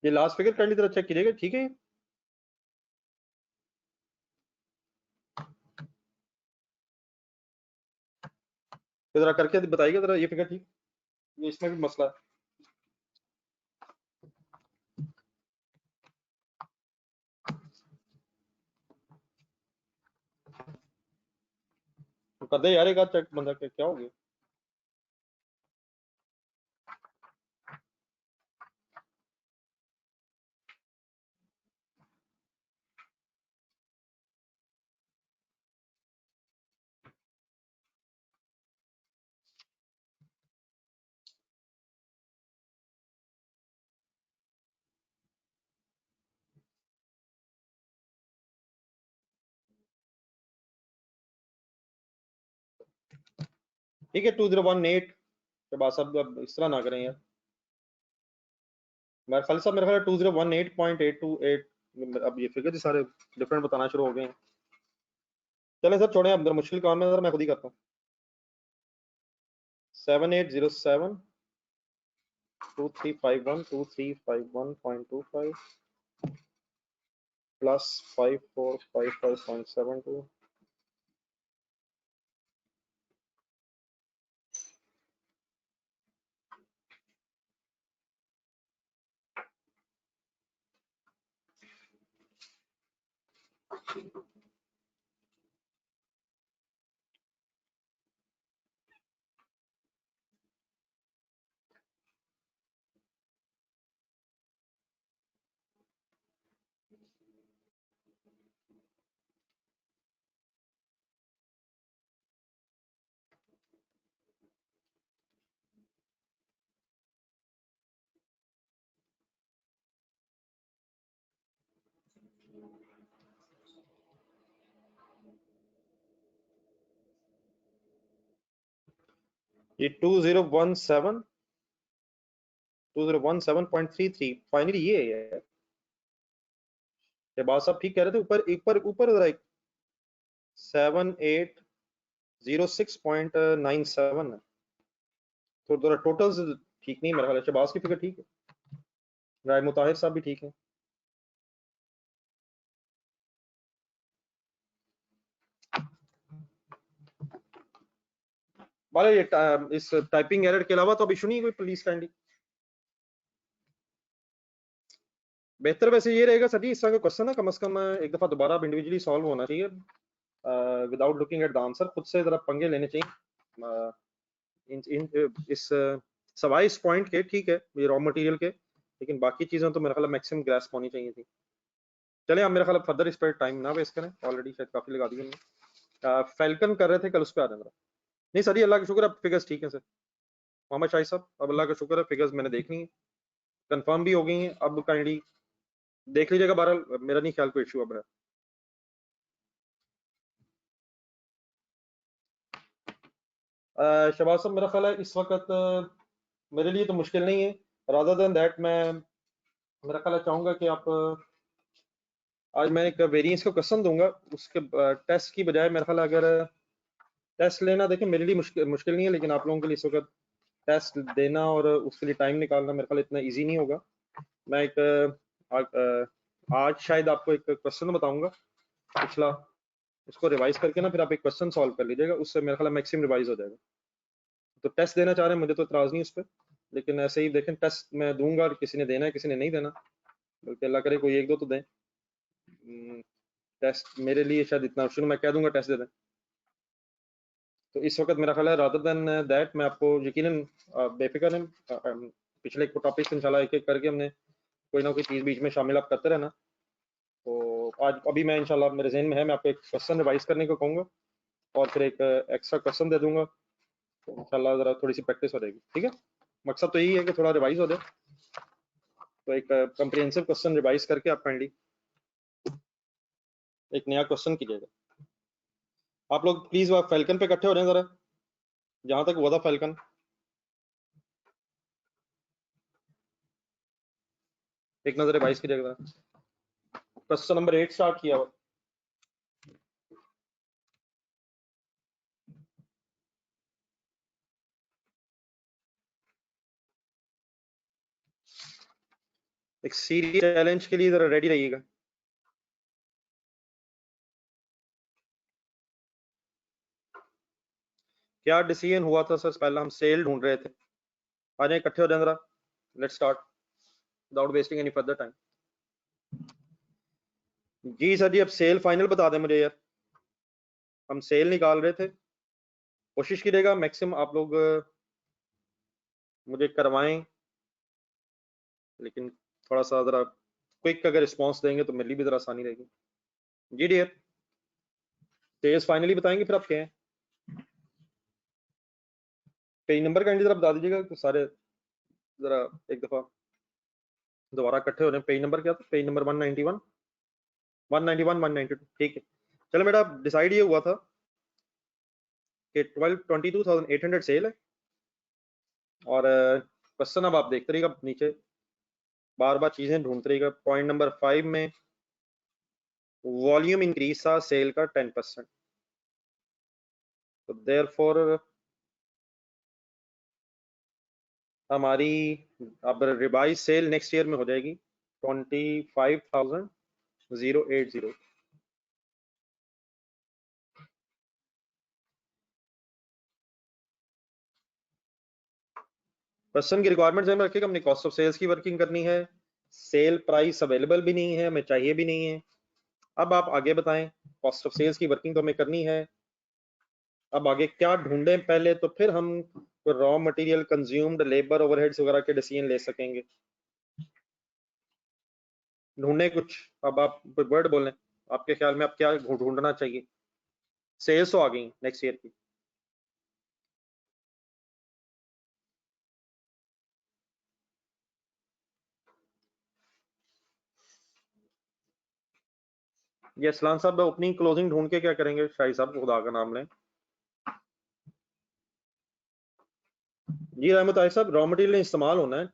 ये लास्ट फिगर कर ली, जरा चेक कीजिएगा, ठीक है ये? तो जरा करके बताइएगा जरा, ये फिगर ठीक, ये इसमें भी मसला है। तो कर दे यार एक आध चेक बंदा, क्या हो गया? ठीक है, 2018 के बाद सब अब इस तरह ना करें यार। मेरे ख्याल साहब, मेरे ख्याल 2018.828, अब ये फिगर सारे डिफरेंट बताना शुरू हो गए हैं। चलें सर, छोड़ें, अब मुश्किल काम है, मैं खुद ही करता हूँ। 780723512351.25 प्लस 5455.72। ये 2017 फाइनली ये है। शहबाज साहब ठीक कह रहे थे, ऊपर ऊपर ऊपर जरा 7806.97 है। तो जरा टोटल्स ठीक नहीं मेरा ख्याल है। शहबाज की फिगर ठीक है, राय मुताहिर साहब भी ठीक है। वाले ये इस टाइपिंग एरर के अलावा तो अब इशू नहीं है कोई, प्लीज काइंडली। बेहतर वैसे ये रहेगा सर जी, इस तरह का क्वेश्चन ना कम से कम एक दफा दोबारा इंडिविजुअली सॉल्व होना चाहिए without looking at the answer. खुद से जरा पंगे लेने चाहिए इस सवाई इस पॉइंट के, ठीक है ये रॉ मटेरियल के, लेकिन बाकी चीजें तो मेरा ख्याल मैक्सिमम ग्रास्प होनी चाहिए थी। चले हम मेरा ख्याल फर्दर इस पर टाइम ना वेस्ट करें, ऑलरेडी शायद काफी लगा दिए हमने। फैल्कन कर रहे थे कल, उस पर आ जाए। नहीं सर जी अल्लाह का शुक्र, अब फिगर्स ठीक है सर। मोहम्मद शाहिद साहब अब अल्लाह का शुक्र है, फिगर्स मैंने देख ली हैं, कंफर्म भी हो गई हैं। अब काइंडली देख लीजिएगा, बहरहाल मेरा नहीं ख्याल कोई इशू अब है। शहबाज साहब मेरा ख्याल है इस वक्त मेरे लिए तो मुश्किल नहीं है। रादर देन दैट मैं मेरा ख्याल है चाहूंगा कि आप आज मैं एक वेरिएंस का क्वेश्चन दूंगा, उसके टेस्ट की बजाय मेरा ख्याल है अगर टेस्ट लेना, देखें मेरे लिए मुश्किल नहीं है, लेकिन आप लोगों के लिए इस वक्त टेस्ट देना और उसके लिए टाइम निकालना मेरे ख्याल इतना इजी नहीं होगा। मैं एक आज शायद आपको एक क्वेश्चन बताऊंगा पिछला, उसको रिवाइज करके ना फिर आप एक क्वेश्चन सॉल्व कर लीजिएगा, उससे मेरा ख्याल मैक्सिमम रिवाइज हो जाएगा। तो टेस्ट देना चाह रहे हैं, मुझे तो इतराज नहीं उस पर, लेकिन ऐसे ही देखें टेस्ट मैं दूंगा, किसी ने देना है किसी ने नहीं देना, बल्कि अल्लाह करे कोई एक दो तो दें। टेस्ट मेरे लिए शायद इतना शुरू मैं कह दूंगा टेस्ट दे दें। तो इस वक्त मेरा ख्याल है रादर देन दैट मैं आपको यकीनन बेफिक्र हैं, पिछले टॉपिक इंशाल्लाह एक एक करके हमने कोई ना कोई चीज़ बीच में शामिल आप करते रहना। तो आज अभी मैं इंशाल्लाह मेरे जहन में है, मैं आपको एक क्वेश्चन रिवाइज करने को कहूँगा और फिर एक एक्स्ट्रा क्वेश्चन दे दूंगा, तो इंशाल्लाह जरा थोड़ी सी प्रैक्टिस हो जाएगी। ठीक है, मकसद तो यही है कि थोड़ा रिवाइज हो जाए, तो एक कंप्रिहेंसिव क्वेश्चन रिवाइज करके आप काइंडली एक नया क्वेश्चन कीजिएगा। आप लोग प्लीज वह फैल्कन पे इकट्ठे हो रहे हैं जरा, जहां तक हुआ था फैल्कन। एक नजर रिवाइज कीजिएगा, क्वेश्चन नंबर 8 स्टार्ट किया हुआ। एक सीरियस चैलेंज के लिए जरा रेडी रहिएगा। क्या डिसीजन हुआ था सर, पहले हम सेल ढूंढ रहे थे। आ जाए इकट्ठे हो जाए जरा, let's start without wasting any further time. जी सर जी अब सेल फाइनल बता दें मुझे यार, हम सेल निकाल रहे थे, कोशिश कीजिएगा मैक्सिमम आप लोग मुझे करवाएं, लेकिन थोड़ा सा जरा क्विक अगर रिस्पॉन्स देंगे तो मेरे लिए भी जरा आसानी रहेगी। जी डियर सेल्स फाइनली बताएंगे फिर आप क्या है, पेज नंबर का जरा बता दीजिएगा तो सारे जरा एक दफा दोबारा इकट्ठे हो रहे हैं। पेज नंबर क्या था, पेज नंबर 191 191 192, ठीक है। चलो बेटा डिसाइड ये हुआ था कि 22,800 सेल है, और क्वेश्चन अब आप देखते रहिएगा नीचे, बार बार चीजें ढूंढते रहिएगा। पॉइंट नंबर 5 में वॉल्यूम इंक्रीज था सेल का 10%, तो देयरफॉर हमारी अब रिवाइज सेल नेक्स्ट ईयर में हो जाएगी 25,080। क्वेश्चन की रिक्वायरमेंट में रखिएगा, हमने कॉस्ट ऑफ सेल्स की वर्किंग करनी है, सेल प्राइस अवेलेबल भी नहीं है, हमें चाहिए भी नहीं है। अब आप आगे बताएं, कॉस्ट ऑफ सेल्स की वर्किंग तो हमें करनी है, अब आगे क्या ढूंढें पहले, तो फिर हम raw material consumed labour overheads वगैरह के डिसीजन ले सकेंगे। ढूंढने कुछ, अब आप कोई वर्ड बोलें, आपके ख्याल में आप क्या ढूंढना चाहिए। सेल्स तो आ गई नेक्स्ट ईयर की, ये असलान साहब ओपनिंग क्लोजिंग ढूंढ के क्या करेंगे, शाही साहब खुदा का नाम लें। जी रहमत आय साहब, रॉ मटेरियल इस्तेमाल होना है,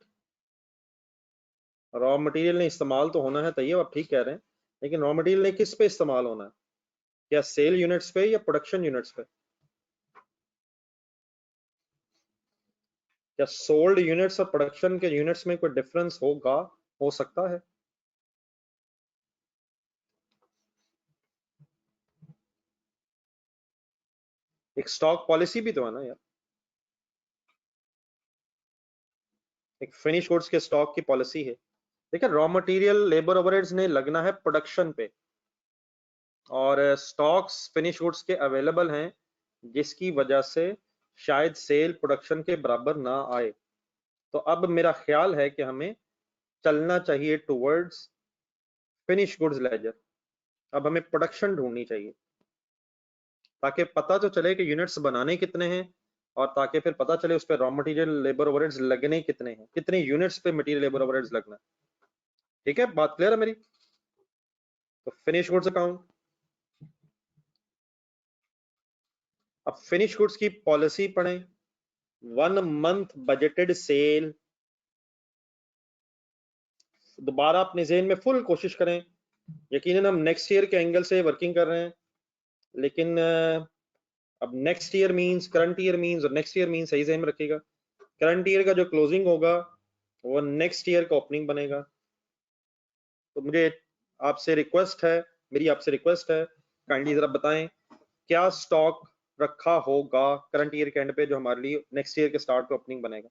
रॉ मटेरियल ने इस्तेमाल तो होना है, तैयब आप ठीक कह रहे हैं, लेकिन रॉ मटेरियल ने किस पे इस्तेमाल होना है? क्या सेल यूनिट्स पे या प्रोडक्शन यूनिट्स पे? क्या सोल्ड यूनिट्स और प्रोडक्शन के यूनिट्स में कोई डिफरेंस होगा? हो सकता है। एक स्टॉक पॉलिसी भी तो है ना यार, एक फिनिश गुड्स के स्टॉक की पॉलिसी है। देखिए रॉ मटेरियल लेबर ओवरहेड्स ने लगना है प्रोडक्शन पे, और स्टॉक्स फिनिश गुड्स के अवेलेबल हैं, जिसकी वजह से शायद सेल प्रोडक्शन के बराबर ना आए। तो अब मेरा ख्याल है कि हमें चलना चाहिए टुवर्ड्स फिनिश गुड्स लेजर। अब हमें प्रोडक्शन ढूंढनी चाहिए, ताकि पता तो चले कि यूनिट्स बनाने कितने हैं, और ताकि फिर पता चले उस पर रॉ मटेरियल लेबर ओवरहेड्स लगने कितने हैं, कितने यूनिट्स पे मटेरियल लेबर ओवरहेड्स लगना है। ठीक है, बात क्लियर है मेरी? तो फिनिश गुड्स अकाउंट, अब फिनिश गुड्स की पॉलिसी पढ़ें, 1 मंथ बजटेड सेल। दोबारा अपने ज़हन में फुल कोशिश करें, यकीनन हम नेक्स्ट ईयर के एंगल से वर्किंग कर रहे हैं, लेकिन अब next year means current year means, और नेक्स्ट ईयर मींस सही ज़हन में रखिएगा, करंट ईयर का जो क्लोजिंग होगा वो नेक्स्ट ईयर का ओपनिंग बनेगा। तो मुझे आपसे रिक्वेस्ट है, मेरी आपसे रिक्वेस्ट है, काइंडली जरा बताएं क्या स्टॉक रखा होगा करंट ईयर के एंड पे जो हमारे लिए नेक्स्ट ईयर के स्टार्ट पे ओपनिंग बनेगा।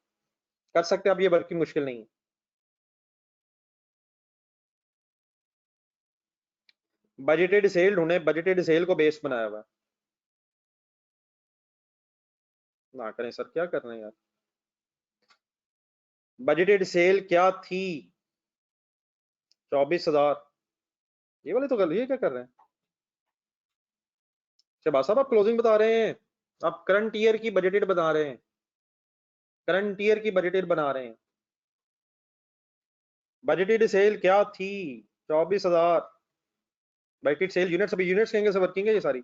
कर सकते हैं आप, ये वर्किंग मुश्किल नहीं है। बजटेड सेल ढूंढे, बजटेड सेल को बेस बनाया हुआ है। ना करें सर, क्या कर रहे हैं यार? बजटेड सेल क्या थी? 24,000। ये वाले तो गल, ये क्या कर रहे हैं शहबाज साहब? आप क्लोजिंग बता रहे हैं, आप करंट ईयर की बजटेड बता रहे हैं, करंट ईयर की बजटेड बना रहे हैं। बजटेड सेल क्या थी? 24,000। बजटेड सेल यूनिट्स, अभी यूनिट्स कहेंगे से वर्किंग है ये सारी।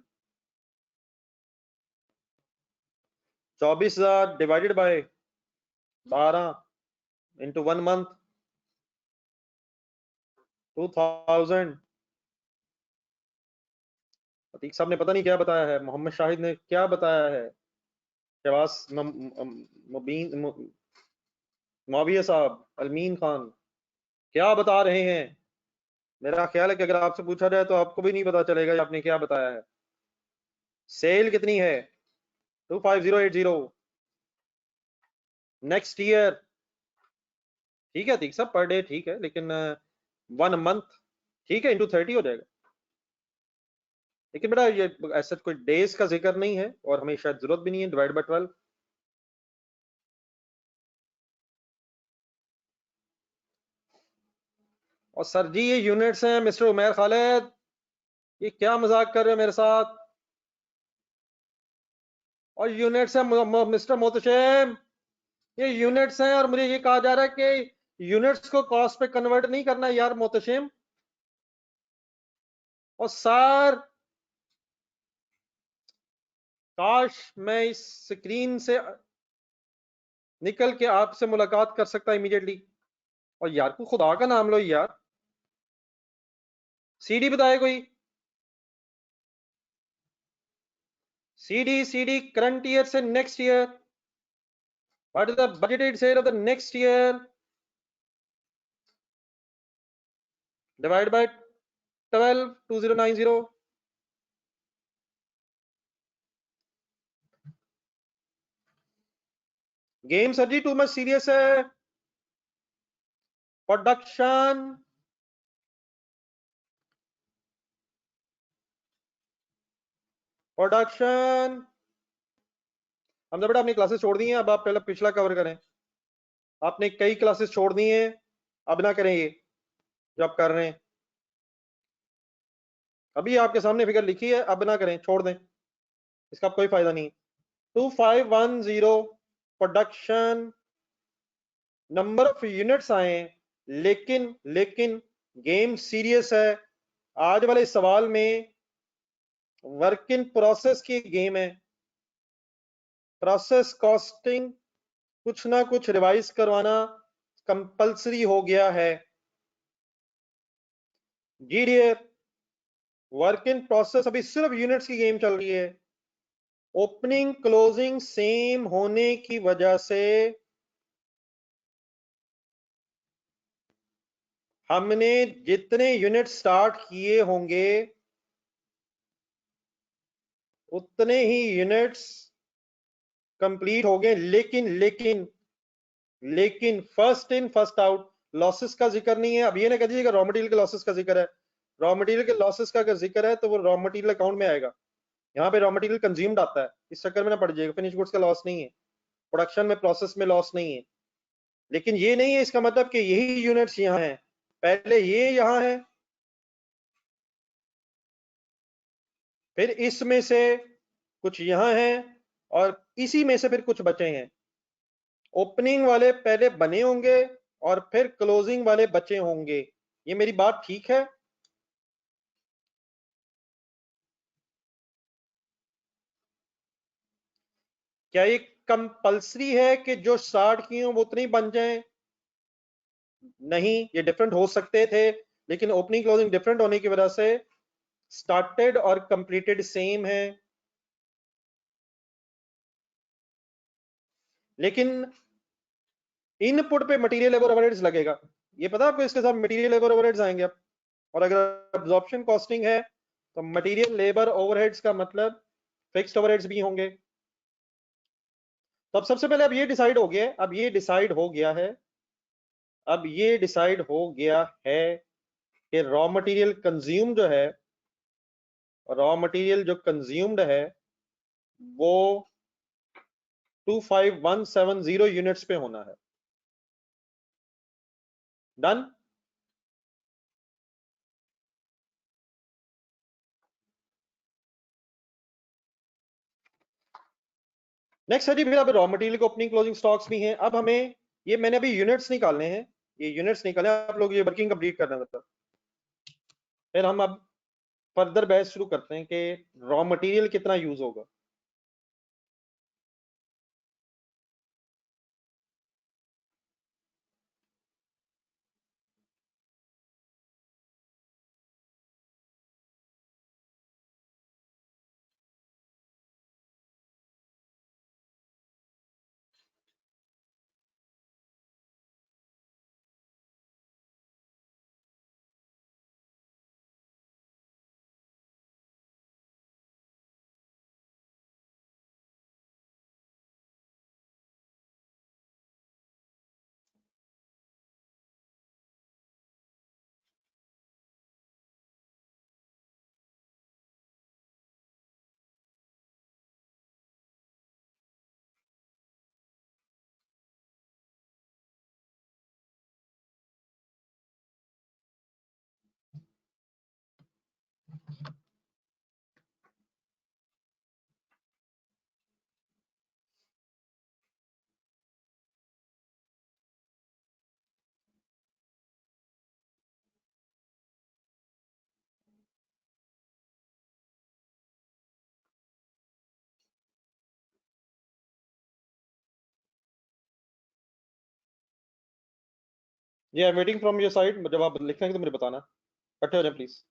24,000 divided by 12 into 1 month, 2000। Atiq साहब ने पता नहीं क्या बताया है, मोहम्मद शाहिद ने क्या बताया है, शहबाज मुबीन मुआविया साहब, अलमीन खान क्या बता रहे हैं? मेरा ख्याल है कि अगर आपसे पूछा जाए तो आपको भी नहीं पता चलेगा कि आपने क्या बताया है। सेल कितनी है? 25080 नेक्स्ट ईयर। ठीक है अतीक साहब, पर डे ठीक है, लेकिन 1 मंथ ठीक है, इंटू 30 हो जाएगा। लेकिन बेटा ये ऐसा कोई डेज का जिक्र नहीं है, और हमें शायद जरूरत भी नहीं है। Divide by 12। और सर जी ये यूनिट्स हैं मिस्टर उमैर खालिद, ये क्या मजाक कर रहे हो मेरे साथ? और यूनिट्स है मिस्टर मोहतशिम, ये यूनिट्स हैं, और मुझे ये कहा जा रहा है कि यूनिट्स को कॉस्ट पे कन्वर्ट नहीं करना यार मोहतशिम। और सर काश मैं इस स्क्रीन से निकल के आपसे मुलाकात कर सकता इमीडिएटली। और यार को खुदा का नाम लो यार, सीडी बताए कोई, सीडी करंट ईयर से next year, what is the budgeted sale of the next year divide by 12 2090। गेम सर जी टू मच सीरियस है। Production, production. हमने बेटा अपनी क्लासेस छोड़ दी हैं, अब आप पहले पिछला कवर करें। आपने कई क्लासेस छोड़ दी हैं, अब ना करें ये जो आप कर रहे हैं। अभी आपके सामने फिगर लिखी है, अब ना करें, छोड़ दें, इसका कोई फायदा नहीं। 2510 प्रोडक्शन, नंबर ऑफ यूनिट्स आए, लेकिन गेम सीरियस है। आज वाले सवाल में वर्क इन प्रोसेस की गेम है, प्रोसेस कॉस्टिंग कुछ ना कुछ रिवाइज करवाना कंपलसरी हो गया है। जी डियर, वर्क इन प्रोसेस अभी सिर्फ यूनिट्स की गेम चल रही है। ओपनिंग क्लोजिंग सेम होने की वजह से हमने जितने यूनिट स्टार्ट किए होंगे उतने ही यूनिट्स कंप्लीट हो गए। लेकिन first in first out losses का जिक्र नहीं है। अब ये ना कह दीजिएगा रॉ मटेरियल के लॉसेस का जिक्र है। रॉ मटेरियल के लॉसेस का अगर जिक्र है तो वो रॉ मटेरियल अकाउंट में आएगा। यहाँ पे रॉ मटेरियल कंज्यूम्ड आता है, इस चक्कर में ना पड़ जाएगा। फिनिश गुड्स का लॉस नहीं है, प्रोडक्शन में प्रोसेस में लॉस नहीं है। लेकिन ये नहीं है इसका मतलब कि यही यूनिट्स यहाँ हैं, पहले ये यहाँ है, फिर इसमें से कुछ यहाँ है और इसी में से फिर कुछ बचे हैं। ओपनिंग वाले पहले बने होंगे और फिर क्लोजिंग वाले बचे होंगे। ये मेरी बात ठीक है? क्या ये कंपल्सरी है कि जो स्टार्ट किए वो उतने ही बन जाएं? नहीं, ये डिफरेंट हो सकते थे, लेकिन ओपनिंग क्लोजिंग डिफरेंट होने की वजह से स्टार्टेड और कंप्लीटेड सेम है। लेकिन इनपुट पे मटेरियल लेबर ओवरहेड्स लगेगा, ये पता आपको? इसके साथ मटेरियल लेबर ओवरहेड्स आएंगे अब। और अगर अब्जॉर्प्शन कॉस्टिंग है तो मटेरियल लेबर ओवरहेड्स का मतलब फिक्स्ड ओवरहेड्स भी होंगे। तो अब सबसे पहले अब ये डिसाइड हो गया, अब ये डिसाइड हो गया है, अब ये डिसाइड हो गया है कि रॉ मटेरियल कंज्यूम जो है, रॉ मटेरियल जो कंज्यूम्ड है वो 25170 यूनिट्स पे होना है। डन? नेक्स्ट है जी, फिर अब रॉ मटेरियल के ओपनिंग क्लोजिंग स्टॉक्स भी हैं। अब हमें ये मैंने अभी यूनिट्स निकालने हैं, ये यूनिट्स निकाले, आप लोग ये वर्किंग कंप्लीट करना है। फिर हम अब फर्दर बहस शुरू करते हैं कि रॉ मटेरियल कितना यूज होगा। ये I am waiting from your side, जब आप लिखेंगे तो मुझे बताना। इकट्ठे हो जाए please.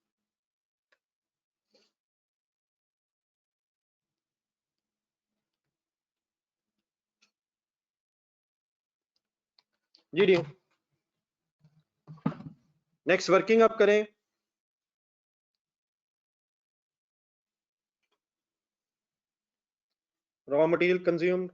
G D, next working आप करें। रॉ मटेरियल कंज्यूम्ड,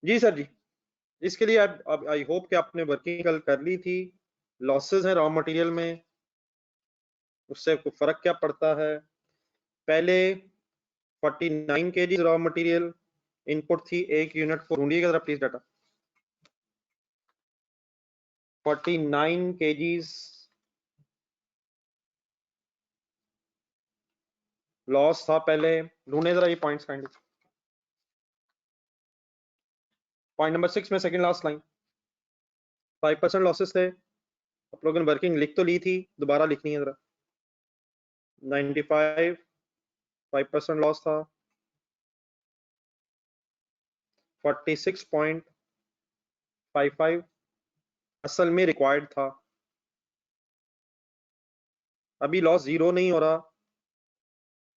जी सर जी। इसके लिए आप आई होप कि आपने वर्किंग कल कर ली थी। लॉसेस हैं रॉ मटेरियल में, उससे कोई फर्क क्या पड़ता है? पहले 49 केजी रॉ मटेरियल इनपुट थी एक यूनिट को, ढूंढिएगा जरा प्लीज डाटा। 49 केजीज लॉस था पहले। ढूंढे जरा ये पॉइंट्स काइंडली। पॉइंट नंबर 6 में सेकंड लास्ट लाइन। 5% लॉसेस थे, आप लोगों ने वर्किंग लिख तो ली थी, दोबारा लिखनी है जरा। 95 5% लॉस था, 46.55 असल में रिक्वायर्ड था। अभी लॉस 0 नहीं हो रहा,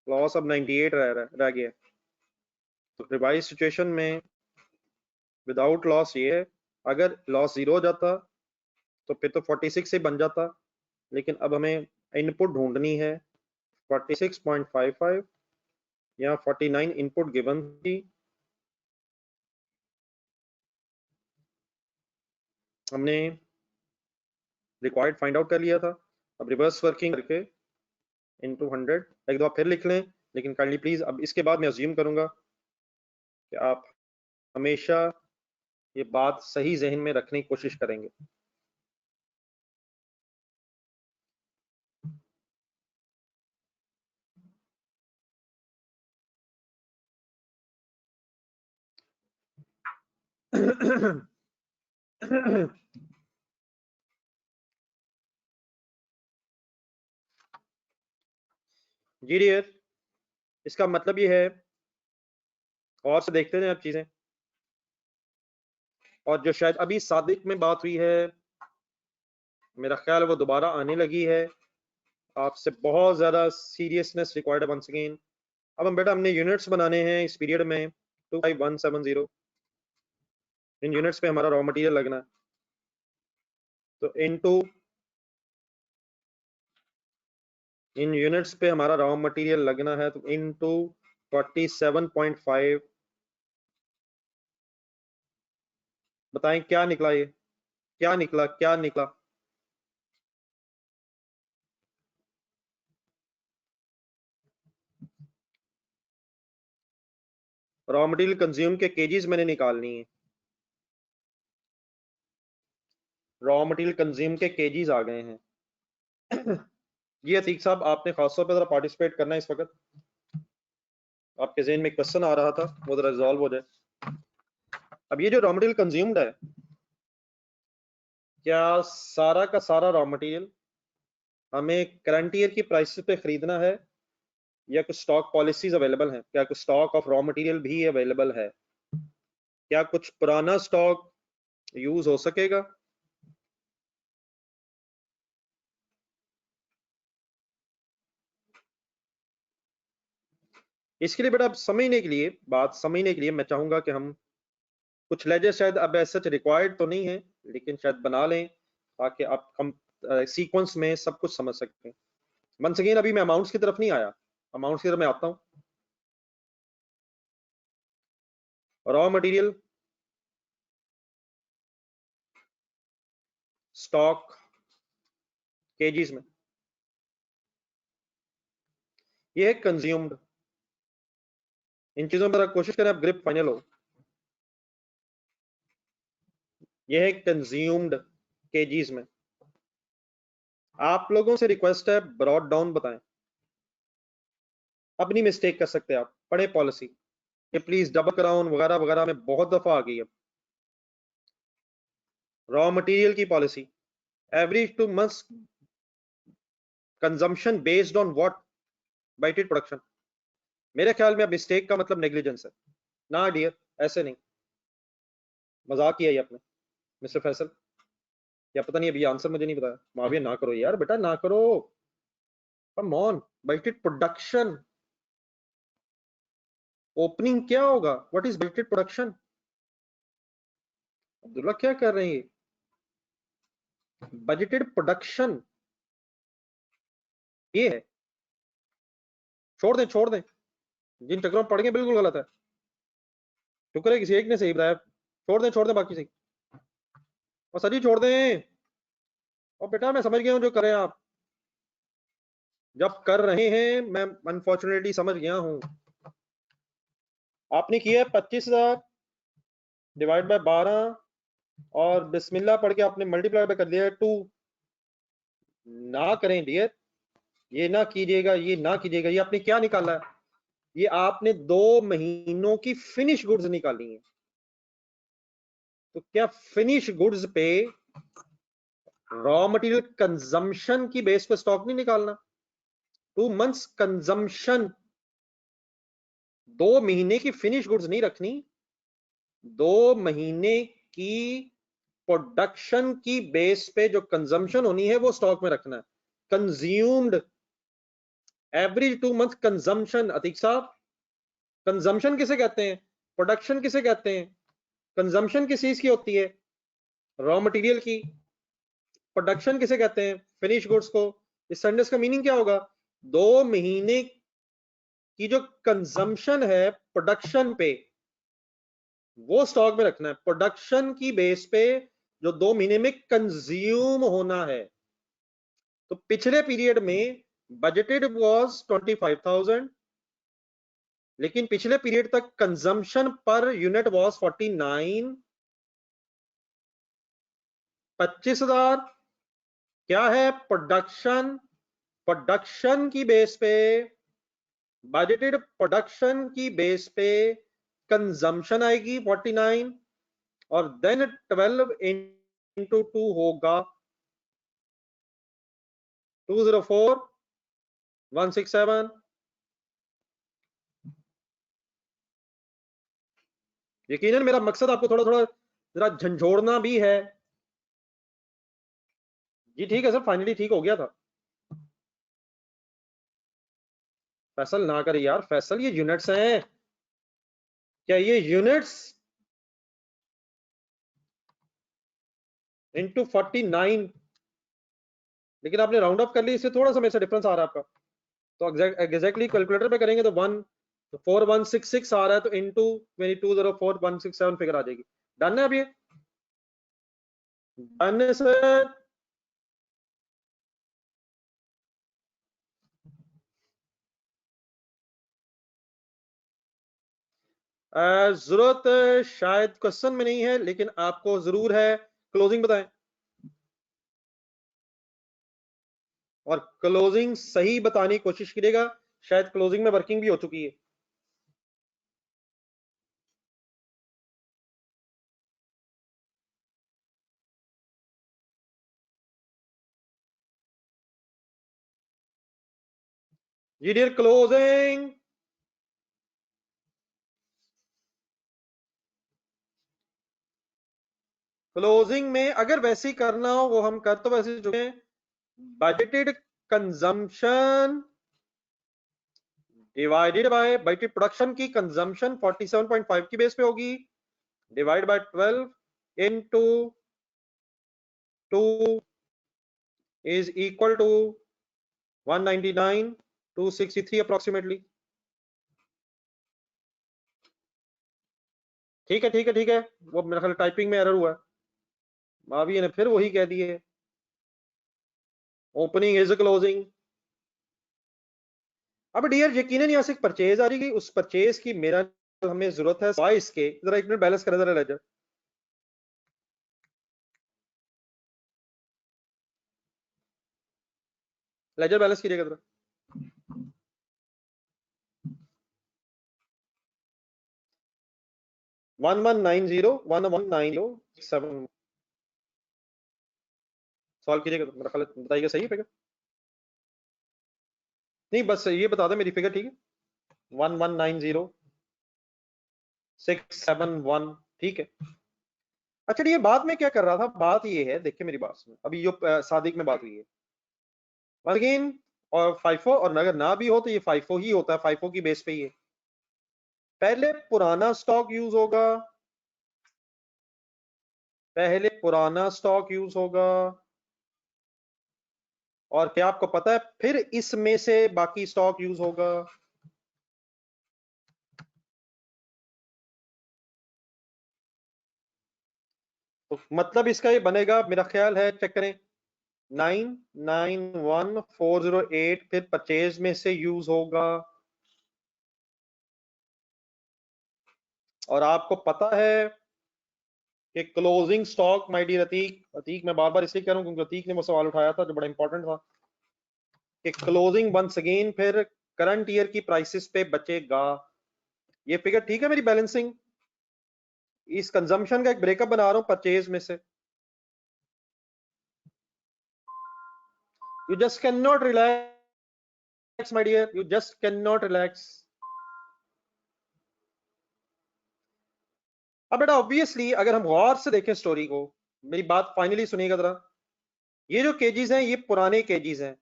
लॉस अब 98 रह गया। तो रिवाइज सिचुएशन में विदाउट लॉस ये है, अगर लॉस 0 हो जाता तो फिर तो 46 से बन जाता, लेकिन अब हमें इनपुट ढूंढनी है 46.55 या 49 इनपुट गिवन थी, हमने रिक्वायर्ड फाइंड आउट कर लिया था। अब रिवर्स वर्किंग करके इनटू 100 एक दफा फिर लिख लें, लेकिन काइंडली प्लीज अब इसके बाद मैं अज्यूम करूंगा कि आप हमेशा ये बात सही जहन में रखने की कोशिश करेंगे। जी डियर, इसका मतलब ये है, और से देखते हैं अब चीजें, और जो शायद अभी सादिक में बात हुई है, मेरा ख्याल वो दोबारा आने लगी है। आपसे बहुत ज्यादा सीरियसनेस रिक्वायर्ड है वंस अगेन। अब हम बेटा हमने यूनिट्स बनाने हैं इस पीरियड में 25170, इन यूनिट्स पे हमारा रॉ मटेरियल लगना है, तो इन यूनिट्स पे हमारा रॉ मटेरियल लगना है, तो इनटू 47.5, बताएं क्या निकला, ये क्या निकला, क्या निकला? रॉ मटेरियल कंज्यूम के केजीज मैंने निकालनी है, रॉ मटेरियल कंज्यूम के केजीज आ गए हैं। ये अतीक साहब आपने खासतौर पर जरा पार्टिसिपेट करना है इस वक्त, आपके जहन में क्वेश्चन आ रहा था, वो जरा रिजॉल्व हो जाए। अब ये जो रॉ मटेरियल कंज्यूम्ड है, क्या सारा का सारा रॉ मटेरियल हमें करंट ईयर की प्राइसेस पे खरीदना है, या कुछ स्टॉक पॉलिसीज अवेलेबल हैं? क्या कुछ स्टॉक ऑफ रॉ मटेरियल भी अवेलेबल है? क्या कुछ पुराना स्टॉक यूज हो सकेगा? इसके लिए बेटा आप समझने के लिए, बात समझने के लिए मैं चाहूंगा कि हम कुछ लेजर शायद अब ऐसा रिक्वायर्ड तो नहीं है, लेकिन शायद बना लें ताकि आप हम सीक्वेंस में सब कुछ समझ सकते हैं। वंस अगेन अभी मैं अमाउंट्स की तरफ नहीं आया, अमाउंट्स की तरफ मैं आता हूं। रॉ मटेरियल स्टॉक केजीज में, ये है कंज्यूम्ड। इन चीजों पर कोशिश करें आप ग्रिप फाइनल हो। ये है कंज्यूम्ड केजीज में। आप लोगों से रिक्वेस्ट है ब्रॉड डाउन बताएं, अपनी मिस्टेक कर सकते हैं आप, पढ़े पॉलिसी ये प्लीज, डबल क्राउन वगैरह वगैरह में बहुत दफा आ गई है। रॉ मटेरियल की policy average two months consumption based on what? Bited production. मेरे ख्याल में अब मिस्टेक का मतलब नेग्लिजेंस है ना डियर, ऐसे नहीं, मजाक किया ये आपने मिस्टर फैसल, या पता नहीं अभी आंसर मुझे नहीं बताया। माविया ना करो यार बेटा, ना करो, come on. Bited production opening क्या होगा? What is bited production? Abdullah क्या कर रहे हैं? बजटेड प्रोडक्शन ये है, छोड़ दें छोड़ दें, जिन चक्रों में पड़ गए बिल्कुल गलत है। शुक्र है किसी एक ने सही बताया, छोड़ दें बाकी सही, और सभी छोड़ दें। और बेटा मैं समझ गया हूं जो करें आप, जब कर रहे हैं मैं अनफॉर्चुनेटली समझ गया हूं। आपने किया 25,000 डिवाइड बाय 12 और बिस्मिल्लाह पढ़ के आपने मल्टीप्लाई कर दिया 2। ना करें डियर, ये ना कीजिएगा, ये ना कीजिएगा। ये आपने क्या निकाला है? ये आपने 2 महीनों की फिनिश गुड्स निकाली है। तो क्या फिनिश गुड्स पे रॉ मटेरियल कंजम्पशन की बेस पे स्टॉक नहीं निकालना। 2 months कंजम्पशन, 2 महीने की फिनिश गुड्स नहीं रखनी, 2 महीने की प्रोडक्शन की बेस पे जो कंजम्पशन होनी है वो स्टॉक में रखना है। Consumed average 2 month consumption. Atiq साहब, कंजम्पशन किसे कहते हैं, प्रोडक्शन किसे कहते हैं? कंजम्पशन किस चीज की होती है? रॉ मटेरियल की। प्रोडक्शन किसे कहते हैं? फिनिश गुड्स को। इस सेंटेंस का मीनिंग क्या होगा? 2 महीने की जो कंजम्पशन है प्रोडक्शन पे, वो स्टॉक में रखना है। प्रोडक्शन की बेस पे जो 2 महीने में कंज्यूम होना है। तो पिछले पीरियड में बजटेड वाज 25,000, लेकिन पिछले पीरियड तक कंजम्पशन पर यूनिट वाज 49, 25,000। क्या है? प्रोडक्शन। प्रोडक्शन की बेस पे, बजटेड प्रोडक्शन की बेस पे कंजम्पशन आएगी 49, और देन 12 इंटू 2 होगा 204,167। यकीनन मेरा मकसद आपको थोड़ा थोड़ा जरा झंझोड़ना भी है। जी ठीक है सर, फाइनली ठीक हो गया था। फैसल ना करे यार, फैसल ये यूनिट्स हैं क्या? ये यूनिट्स इंटू 49, लेकिन आपने राउंड अप कर ली, इससे थोड़ा सा मेरे से डिफरेंस आ रहा है आपका। तो एग्जैक्टली कैलकुलेटर पे करेंगे तो 4166 आ रहा है, तो इंटू 2204167 फिगर आ जाएगी। डन है? अब ये डन है सर। जरूरत शायद क्वेश्चन में नहीं है, लेकिन आपको जरूर है। क्लोजिंग बताएं, और क्लोजिंग सही बताने की कोशिश करिएगा। शायद क्लोजिंग में वर्किंग भी हो चुकी है। जी डियर, क्लोजिंग। क्लोजिंग में अगर वैसे ही करना हो, वो हम कर तो वैसे चुके हैं। Budgeted consumption divided by budgeted production की कंजम्पशन 47.5 की बेस पे होगी, divide by 12 into 2 is equal to 199, 263 approximately. ठीक है ठीक है ठीक है, वो मेरे ख्याल टाइपिंग में एरर हुआ है। माविया ने फिर वही कह दिए, ओपनिंग इज क्लोजिंग। अब डियर यकीनन यहां से एक परचेज आ रही है, उस परचेज की मेरा हमें जरूरत है बाइस के। जरा एक मिनट बैलेंस करें जरा लेजर। लेजर बैलेंस कीजिएगा जरा। 1190 सॉल्व कीजिएगा तो मेरा ख्याल बताइएगा सही है फिगर। नहीं बस ये बता दे मेरी फिगर ठीक है। 1190,671, ठीक है। अच्छा ये बात में क्या कर रहा था, बात ये है, देखिए मेरी बात सुनो। अभी जो सादिक में बात हुई है अगेन, और फाइफो, और अगर ना भी हो तो ये फाइफो ही होता है, फाइफो की बेस पे ही है। पहले पुराना स्टॉक यूज होगा, पहले पुराना स्टॉक यूज होगा, और क्या आपको पता है फिर इसमें से बाकी स्टॉक यूज होगा। तो मतलब इसका ये बनेगा, मेरा ख्याल है, चेक करें, 991408 फिर परचेज में से यूज होगा। और आपको पता है कि closing stock, my dear Atiq, Atiq मैं बार बार इसलिए कह रहा हूं क्योंकि अतीक ने वो सवाल उठाया था जो बड़ा इंपॉर्टेंट था, कि क्लोजिंग वंस अगेन फिर करंट ईयर की प्राइसेस पे बचेगा। ये फिगर ठीक है मेरी बैलेंसिंग। इस कंजम्पशन का एक ब्रेकअप बना रहा हूं परचेज में से। You just cannot relax, my dear. You just cannot relax. अब बेटा ऑब्वियसली अगर हम गौर से देखें स्टोरी को, मेरी बात फाइनली सुनिएगा जरा। ये जो केजीज हैं ये पुराने केजीज हैं।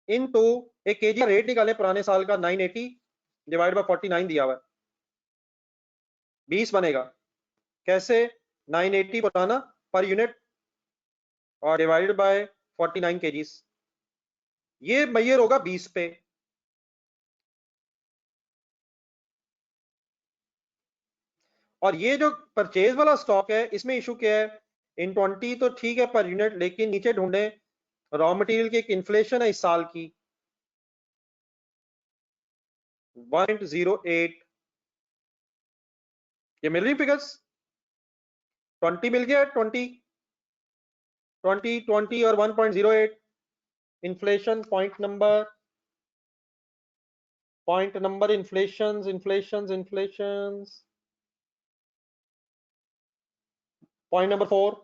इनटू एक केजी का रेट निकालें पुराने साल का 980 डिवाइड बाय 49 दिया हुआ है, 20 बनेगा। कैसे? 980 पुराना पर यूनिट और डिवाइडेड बाय 49 केजीज, ये मेजर होगा 20 पे। और ये जो परचेज वाला स्टॉक है इसमें इशू क्या है? इन 20 तो ठीक है पर यूनिट, लेकिन नीचे ढूंढे रॉ मटेरियल की एक इन्फ्लेशन है इस साल की 1.08। ये मिल रही फिगर्स? 20 मिल गया, 20 और 1.08 inflation. Point number inflation. Point number 4।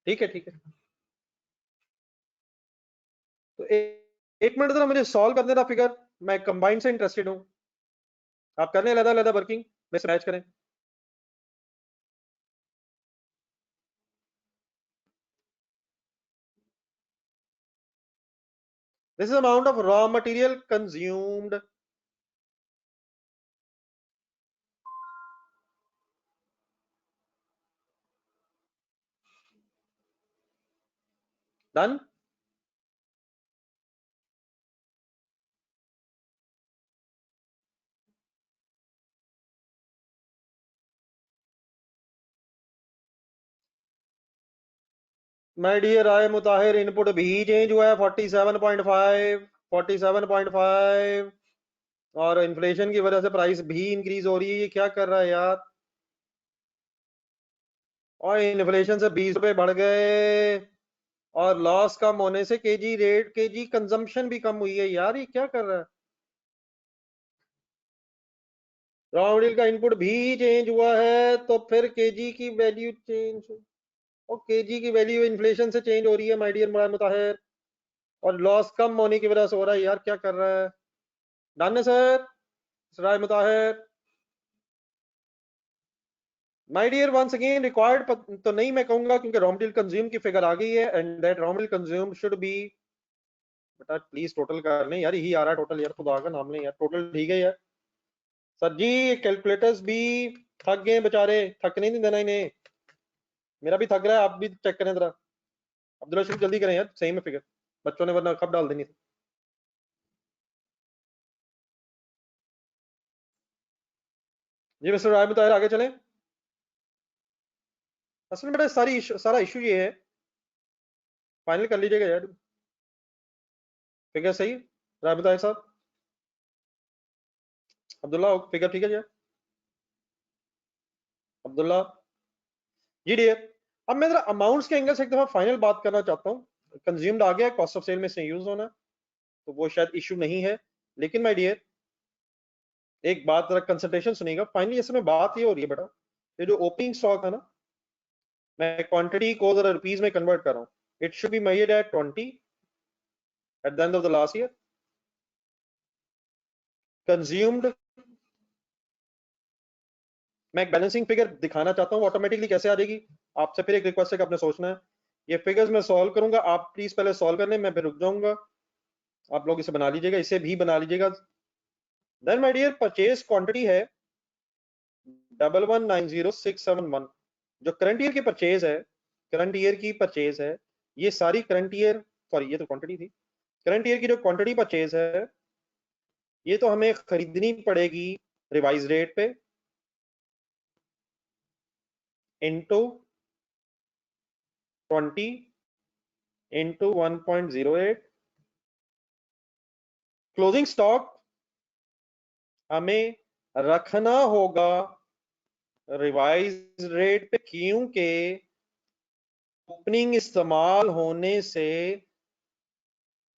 ठीक है ठीक है। तो एक मिनट जरा मुझे सॉल्व करने का फिगर, मैं कंबाइंड से इंटरेस्टेड हूं। आप करने अलग वर्किंग में मैच करें। This is amount of raw material consumed. Done? My dear I Mutahir, input भी चेंज हुआ है 47.5 और इन्फ्लेशन की वजह से प्राइस भी इंक्रीज हो रही है। ये क्या कर रहा है यार? और इन्फ्लेशन से 20 रुपए बढ़ गए और लॉस कम होने से केजी कंजम्पशन भी कम हुई है यार। ये क्या कर रहा है? रॉ मटेरियल का इनपुट भी चेंज हुआ है तो फिर केजी की वैल्यू चेंज, और केजी की वैल्यू इन्फ्लेशन से चेंज हो रही है माय डियर मुताहिर, और लॉस कम होने की वजह से हो रहा है यार। क्या कर रहा है? डन है sir Rai Mutahir? My dear once again required तो नहीं मैं कहूंगा, क्योंकि रॉ मटेरियल कंज्यूम की फिगर आ गई है and that raw material consume should be. बेटा प्लीज टोटल कर लें यार, यही आ रहा है टोटल यार, खुदा का नाम लें यार, टोटल ठीक है यार। सर जी कैलकुलेटर्स भी थक गए बेचारे, थकने नहीं देना इन्हें। मेरा भी थक रहा है, आप भी चेक करें जरा। अब्दुल्ला शरीफ जल्दी करें यार, सही में फिगर, बच्चों ने वरना कब डाल देनी थी। जी मिस्टर राय बताए, आगे चलें। असल में बेटा सारा इशू ये है, फाइनल कर लीजिएगा यार। फिगर सही राय बताए साहब? अब्दुल्ला फिगर ठीक है जी? अब्दुल्ला जी डियर। अब मैं जरा अमाउंट्स के एंगल से एक दफा फाइनल बात करना चाहता हूँ। कंज्यूम्ड आ गया, कॉस्ट ऑफ सेल में से यूज होना, तो वो शायद इशू नहीं है। लेकिन माय डियर एक बात जरा कंसंट्रेशन सुनिएगा। फाइनली इसमें बात ये हो रही है बेटा, ये जो ओपनिंग स्टॉक है ना, मैं क्वांटिटी को जरा रुपीस में कन्वर्ट कर रहा हूँ। It should be measured eight 20 at the end of the last year. Consumed, मैं एक बैलेंसिंग फिगर दिखाना चाहता हूँ, ऑटोमेटिकली कैसे आ जाएगी। आपसे फिर एक रिक्वेस्ट है कि आपने सोचना है। ये फिगर्स मैं सॉल्व करूंगा, आप प्लीज पहले सॉल्व कर लें, मैं फिर रुक जाऊंगा। आप लोग इसे बना लीजिएगा, इसे भी बना लीजिएगा। Then my dear purchase quantity है 1190671। जो करंट ईयर की परचेज है, करंट ईयर की परचेज है, ये सारी करंट ईयर, सॉरी ये तो क्वांटिटी थी। करंट ईयर की जो क्वांटिटी परचेज है ये तो हमें खरीदनी पड़ेगी रिवाइज रेट पे इनटू 20 इनटू 1.08। क्लोजिंग स्टॉक हमें रखना होगा रिवाइज रेट पे, क्योंकि ओपनिंग इस्तेमाल होने से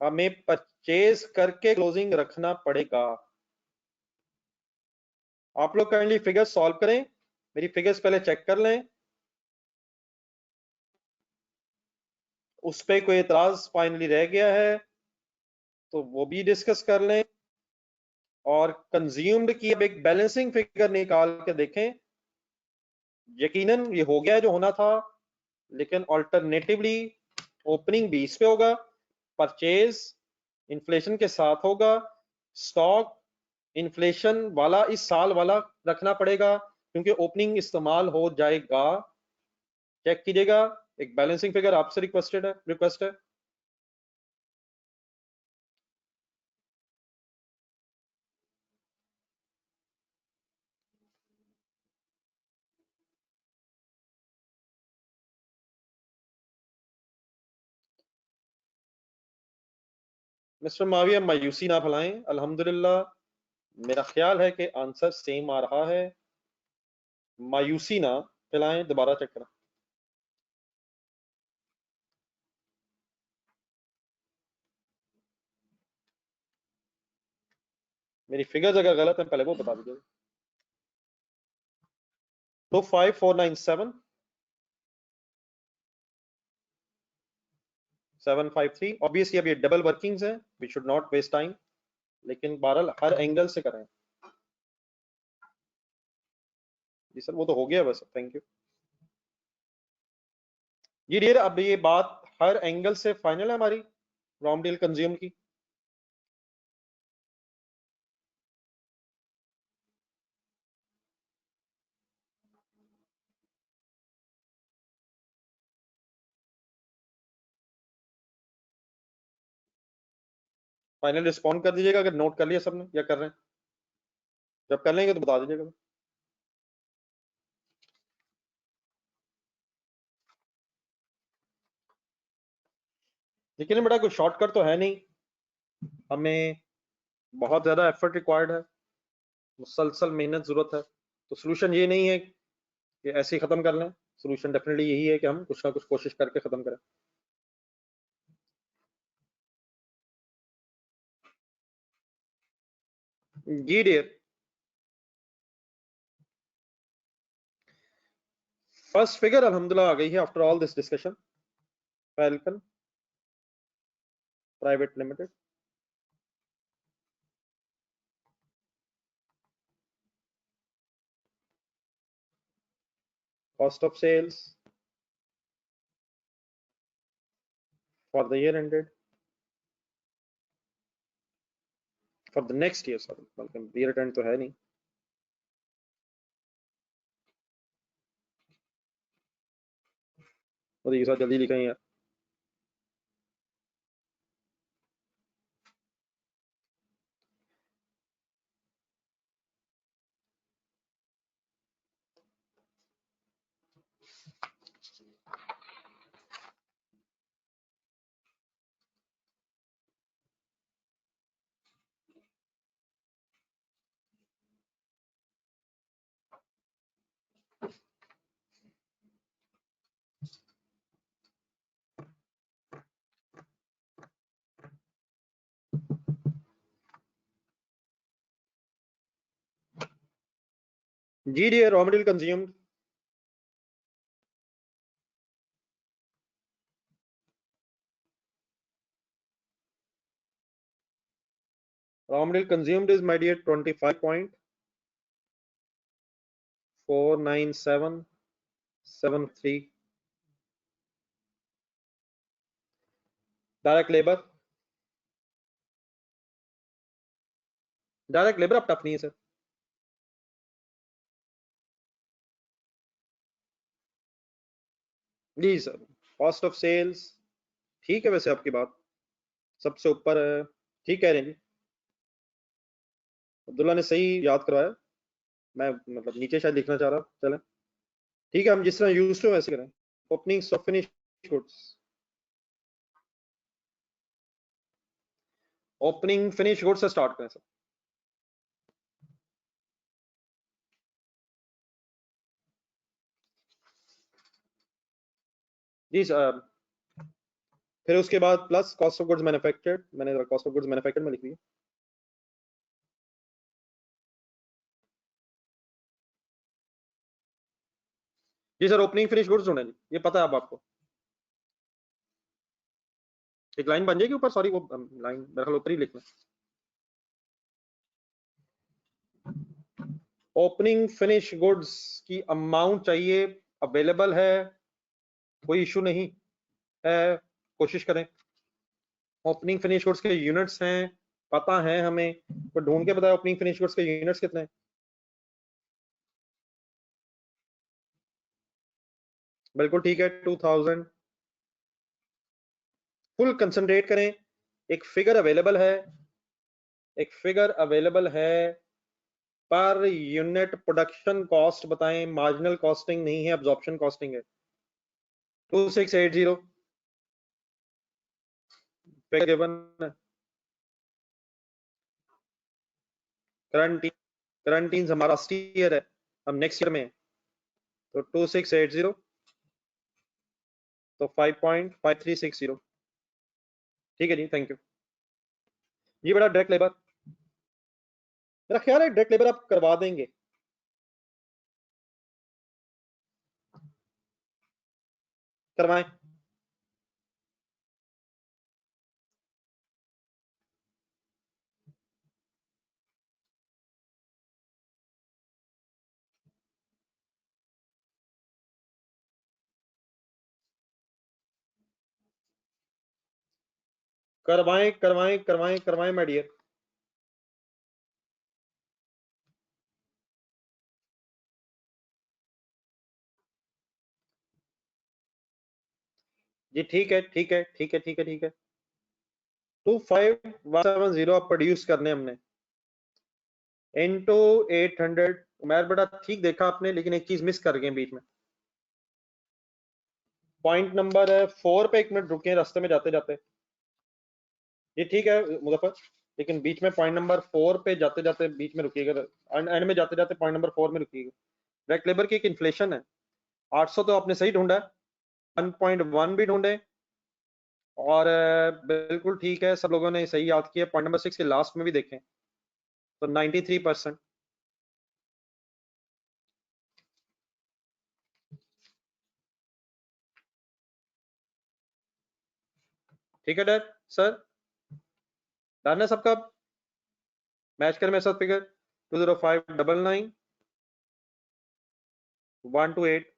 हमें परचेज करके क्लोजिंग रखना पड़ेगा। आप लोग काइंडली फिगर सॉल्व करें, मेरी फिगर्स पहले चेक कर लें। उस पर कोई एतराज फाइनली रह गया है तो वो भी डिस्कस कर लें, और कंज्यूम्ड की अब एक बैलेंसिंग फिगर निकाल के देखें। यकीनन ये हो गया है जो होना था, लेकिन ऑल्टरनेटिवली ओपनिंग 20 पे होगा, परचेज इन्फ्लेशन के साथ होगा, स्टॉक इन्फ्लेशन वाला इस साल वाला रखना पड़ेगा क्योंकि ओपनिंग इस्तेमाल हो जाएगा। चेक कीजिएगा, एक बैलेंसिंग फिगर आपसे रिक्वेस्ट है। मिस्टर माविया, मायूसी ना फैलाएं, अल्हम्दुलिल्लाह मेरा ख्याल है कि आंसर सेम आ रहा है। मायूसी ना फैलाएं, दोबारा चेक करें। मेरी फिगर्स अगर गलत है पहले वो बता दीजिए। तो 5497 753, ऑब्वियसली अब ये डबल वर्किंग्स हैं, we should not waste time, लेकिन बहरहाल हर एंगल से करें। जी सर, वो तो हो गया बस, थैंक यू। ये डियर, अब ये बात हर एंगल से फाइनल है हमारी रॉ मटेरियल कंज्यूम की। फाइनल रिस्पॉन्ड कर दीजिएगा अगर नोट कर लिया सबने या कर रहे हैं। जब कर लेंगे तो बता दीजिएगा। लेकिन बेटा कोई शॉर्टकट तो है नहीं, हमें बहुत ज्यादा एफर्ट रिक्वायर्ड है, मुसलसल मेहनत जरूरत है। तो सोल्यूशन ये नहीं है कि ऐसे ही खत्म कर लें, सोल्यूशन डेफिनेटली यही है कि हम कुछ ना कुछ कोशिश करके खत्म करें। जी डियर, फर्स्ट फिगर अल्हम्दुलिल्लाह आ गई है after all this discussion. Falcon private limited, cost of sales for the year ended, for the next year, sorry बल्कि ईयर एंड तो है नहीं। और ये साथ जल्दी लिखें यार। जी dear, raw material consumed, raw material consumed is, my dear, 25.49773. Direct labour अब टफ नहीं है सर। जी सर, कॉस्ट ऑफ सेल्स ठीक है, वैसे आपकी बात सबसे ऊपर है, ठीक कह रहे हैं जी, अब्दुल्ला ने सही याद करवाया। मैं मतलब नीचे शायद लिखना चाह रहा, चलें ठीक है, हम जिस तरह यूज टू वैसे करें। Opening of finish goods, opening finish goods से स्टार्ट करें सर। जी सर, फिर उसके बाद plus cost of goods manufactured, मैंने कॉस्ट ऑफ गुड्स मैन्युफैक्चर्ड में लिख दिया। जी सर, ओपनिंग फिनिश गुड्स ढूंढें जी, ये पता है अब आपको। एक लाइन बन जाएगी ऊपर, सॉरी वो लाइन मेरे ख्याल ऊपर ही लिखना। ओपनिंग फिनिश गुड्स की अमाउंट चाहिए, अवेलेबल है, कोई इशू नहीं है, कोशिश करें। ओपनिंग फिनिश गुड्स के यूनिट्स हैं, पता है हमें, तो ढूंढ के बताए ओपनिंग फिनिश गुड्स के यूनिट्स कितने हैं। बिल्कुल ठीक है, 2000। फुल कंसंट्रेट करें, एक फिगर अवेलेबल है, एक फिगर अवेलेबल है, पर यूनिट प्रोडक्शन कॉस्ट बताएं, मार्जिनल कॉस्टिंग नहीं है, अब्जॉर्प्शन कॉस्टिंग है। 2680 फिगर गिवन है। करंट हमारा लास्ट ईयर है, हम नेक्स्ट ईयर में है, तो 2680 तो 5.5360। ठीक है जी, थैंक यू। ये बड़ा डायरेक्ट लेबर, मेरा ख्याल है डायरेक्ट लेबर आप करवा देंगे। करवाएं। करवाएं करवाएं करवाएं करवाएं माय डियर। जी ठीक है ठीक है ठीक है ठीक है ठीक है। 25170 आप प्रोड्यूस करने हमने इनटू 800। मैं बड़ा ठीक देखा आपने, लेकिन एक चीज मिस कर गए बीच में। पॉइंट नंबर 4 पे एक मिनट रुके रास्ते में जाते जाते। ये ठीक है मुजफ्फर, लेकिन बीच में पॉइंट नंबर 4 पे जाते जाते बीच में रुकिएगा, एंड में जाते जाते पॉइंट नंबर 4 में रुकिएगा। डायरेक्ट लेबर की एक इन्फ्लेशन है, 800 तो आपने सही ढूंढा, 1.1 भी ढूंढे, और बिल्कुल ठीक है, सब लोगों ने सही याद किया। पॉइंट नंबर 6 के लास्ट में भी देखें तो 93%। ठीक है डर सर, डन है सबका। मैच कर मेरे साथ फिगर 20599 128।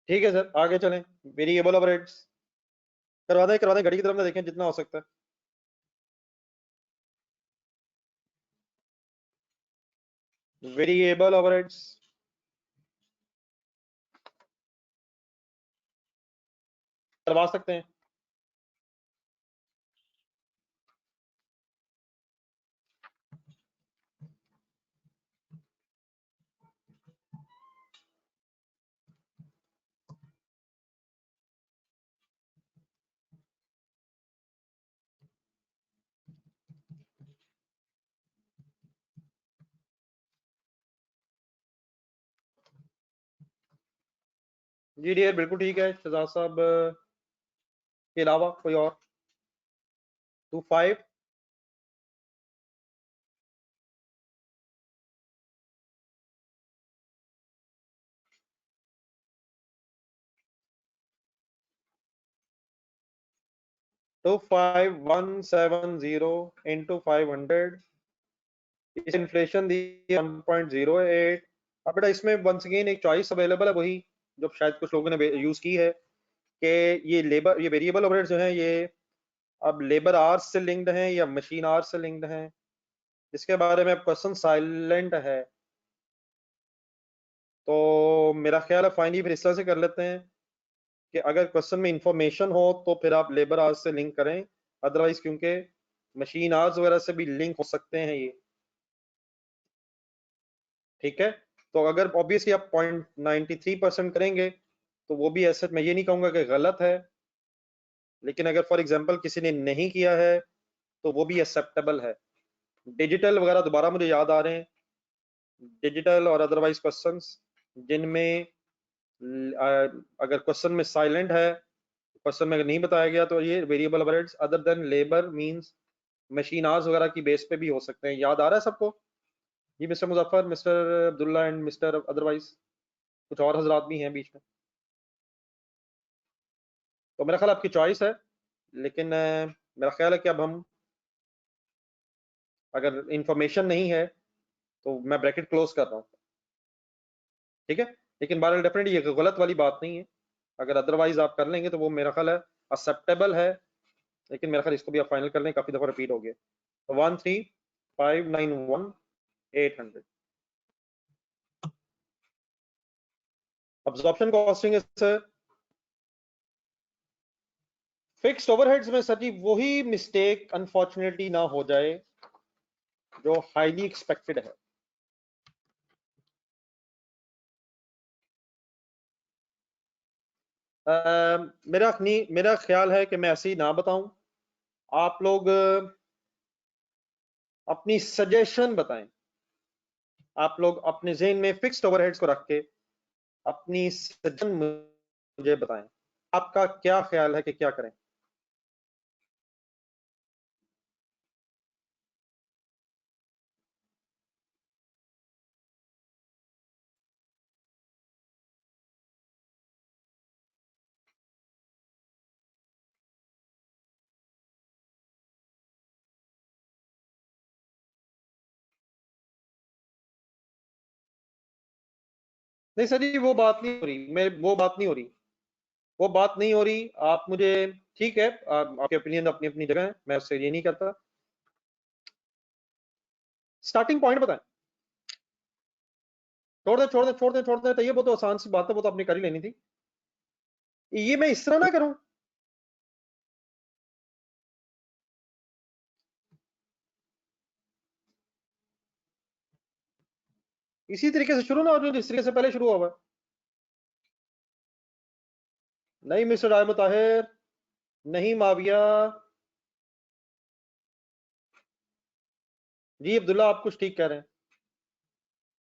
ठीक है सर, आगे चलें। वेरिएबल ओवरहेड्स करवा दें, घड़ी की तरफ ना देखें जितना हो सकता है। वेरिएबल ओवरहेड्स करवा सकते हैं। जी डियर बिल्कुल ठीक है, शहजाद साहब के अलावा कोई और 25। तो 5170 इंटू 500, इस इन्फ्लेशन दी 1.08। अब बेटा इसमें वंस अगेन एक चॉइस अवेलेबल है, वही जो शायद कुछ लोगों ने यूज की है, कि ये वेरिएबल ओवरहेड जो है ये अब लेबर आवर्स से लिंक्ड हैं या मशीन आवर्स से लिंक्ड हैं, इसके बारे में अब क्वेश्चन साइलेंट है। तो मेरा ख्याल है फाइनली फिर इस तरह से कर लेते हैं कि अगर क्वेश्चन में इंफॉर्मेशन हो तो फिर आप लेबर आवर्स से लिंक करें, अदरवाइज क्योंकि मशीन आवर्स वगैरह से भी लिंक हो सकते हैं ये। ठीक है, तो अगर ऑब्वियसली आप 0.93% करेंगे तो वो भी ऐसे, मैं ये नहीं कहूंगा कि गलत है, लेकिन अगर फॉर एग्जांपल किसी ने नहीं किया है तो वो भी एक्सेप्टेबल है। डिजिटल वगैरह दोबारा मुझे याद आ रहे हैं, डिजिटल और अदरवाइज क्वेश्चंस जिनमें अगर क्वेश्चन में साइलेंट है, क्वेश्चन में अगर नहीं बताया गया, तो ये variable overheads other than labour means machine hours वगैरह की बेस पे भी हो सकते हैं। याद आ रहा है सबको? जी mister Muzaffar, mister Abdullah and mister otherwise कुछ और हजरात भी हैं बीच में, तो मेरा ख्याल आपकी चॉइस है, लेकिन मेरा ख्याल है कि अब हम, अगर इंफॉर्मेशन नहीं है तो मैं ब्रैकेट क्लोज कर रहा हूँ, ठीक है। लेकिन बहरहाल डेफिनेटली ये गलत वाली बात नहीं है, अगर अदरवाइज आप कर लेंगे तो वो मेरा ख्याल है एक्सेप्टेबल है, लेकिन मेरा ख्याल इसको भी आप फाइनल कर लें, काफी दफा रिपीट हो गया। तो 13591,800 absorption costing sir. Fixed overheads में सर जी वही मिस्टेक अनफॉर्चुनेटली ना हो जाए जो हाईली एक्सपेक्टेड है। मेरा ख्याल है कि मैं ऐसे ही ना बताऊं, आप लोग अपनी सजेशन बताएं, आप लोग अपने जेहन में फिक्स्ड ओवरहेड्स को रख के अपनी सजेशन मुझे बताएं, आपका क्या ख्याल है कि क्या करें। नहीं सर जी वो बात नहीं हो रही, मैं वो बात नहीं हो रही, वो बात नहीं हो रही। आप मुझे, ठीक है, आपके ओपिनियन अपनी अपनी जगह है, मैं उससे ये नहीं करता, स्टार्टिंग पॉइंट बताएं। छोड़ दे, तो ये बहुत आसान सी बात है, वो तो आपने कर ही लेनी थी। ये मैं इस तरह ना करूं, इसी तरीके से शुरू ना हो जो जिस तरीके से पहले शुरू हुआ है। नहीं मिस्टर राय मुताहिर, नहीं माविया जी, अब्दुल्ला आप कुछ ठीक कह रहे हैं।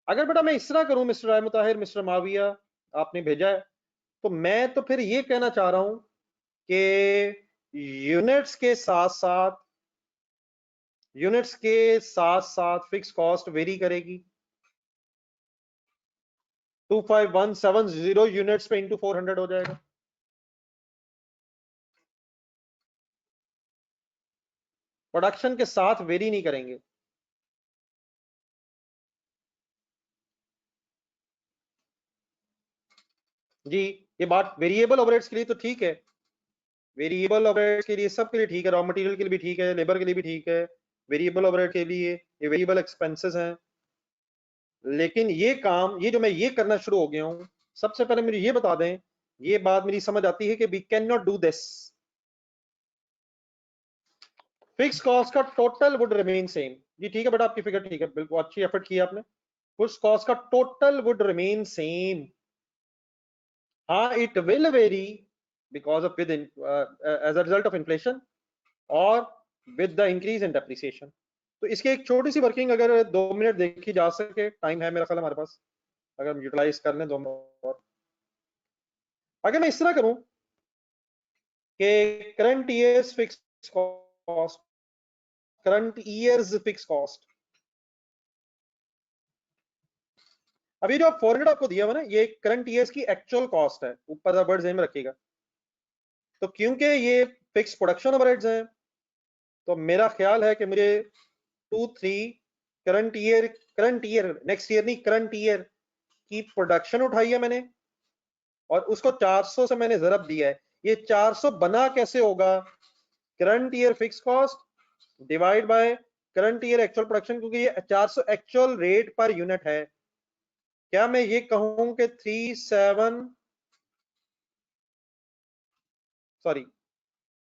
अगर बेटा मैं इस तरह करूं मिस्टर राय मुताहिर, मिस्टर माविया, आपने भेजा है, तो मैं तो फिर ये कहना चाह रहा हूं कि यूनिट्स के साथ साथ फिक्स कॉस्ट वेरी करेगी। 25170 यूनिट्स पे इंटू 400 हो जाएगा। प्रोडक्शन के साथ वेरी नहीं करेंगे जी। ये बात वेरिएबल ओवरहेड्स के लिए तो ठीक है, वेरिएबल ओवरहेड्स के लिए सबके लिए ठीक है, रॉ मटेरियल के लिए भी ठीक है, लेबर के लिए भी ठीक है, वेरिएबल ओवरहेड के लिए ये वेरिएबल एक्सपेंसेस हैं। लेकिन ये काम, ये जो मैं ये करना शुरू हो गया हूं, सबसे पहले मुझे ये बता दें, ये बात मेरी समझ आती है कि we can not do this. Fix cost का टोटल वुड रिमेन सेम। जी ठीक है बेटा, आपकी फिगर ठीक है, बिल्कुल अच्छी एफर्ट की आपने। फिक्स कॉस्ट का टोटल वुड रिमेन सेम। हाँ it will very because of with as a result of inflation और with the increase in depreciation. तो इसकी एक छोटी सी वर्किंग अगर 2 मिनट देखी जा सके, टाइम है मेरा ख्याल हमारे पास, अगर हम यूटिलाइज कर लें 2 मिनट और। अगर मैं इस तरह करूं कि current years fix cost, current years fix cost, अभी जो 400 आपको दिया हुआ ना, ये करंट ईयर्स की एक्चुअल कॉस्ट है, ऊपर वर्ड ज़हन में रखिएगा। तो क्योंकि ये फिक्स प्रोडक्शन ओवरहेड्स हैं, तो मेरा ख्याल है कि मुझे 2 3 करंट ईयर नेक्स्ट ईयर नहीं, करंट ईयर की प्रोडक्शन उठाई है मैंने और उसको 400 से मैंने ज़रब दिया है। ये 400 बना कैसे होगा? Current year fix cost divide by current year actual production, क्योंकि ये 400 एक्चुअल रेट पर यूनिट है। क्या मैं ये कहूं कि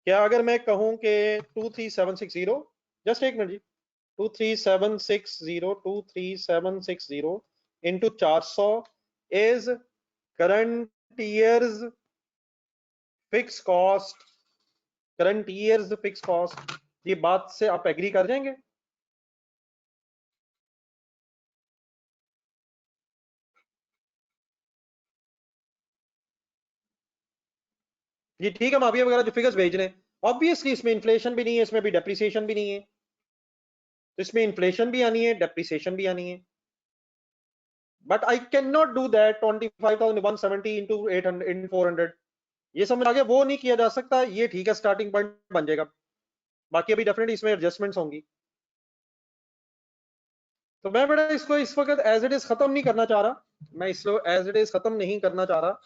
क्या अगर मैं कहूं कि 23760, जस्ट एक मिनट जी, 23760 into 400 is current years fix cost, current years fix cost, ये बात से आप एग्री कर जाएंगे? ये ठीक है माविया वगैरह जो फिगर्स भेज रहे हैं, ऑब्वियसली इसमें इन्फ्लेशन भी नहीं है, इसमें भी डेप्रिसिएशन भी नहीं है, तो इसमें इन्फ्लेशन भी आनी है, डेप्रिसिएशन भी आनी है, but I can not do that 25,170 into 800 in 400। ये समझ आ गया, वो नहीं किया जा सकता, ये ठीक है स्टार्टिंग पॉइंट बन जाएगा, बाकी अभी डेफिनेटली इसमें एडजस्टमेंट्स होंगी। तो मैं बेटा इसको इस वक्त एज इट इज खत्म नहीं करना चाह रहा, मैं इसको एज इट इज खत्म नहीं करना चाह रहा,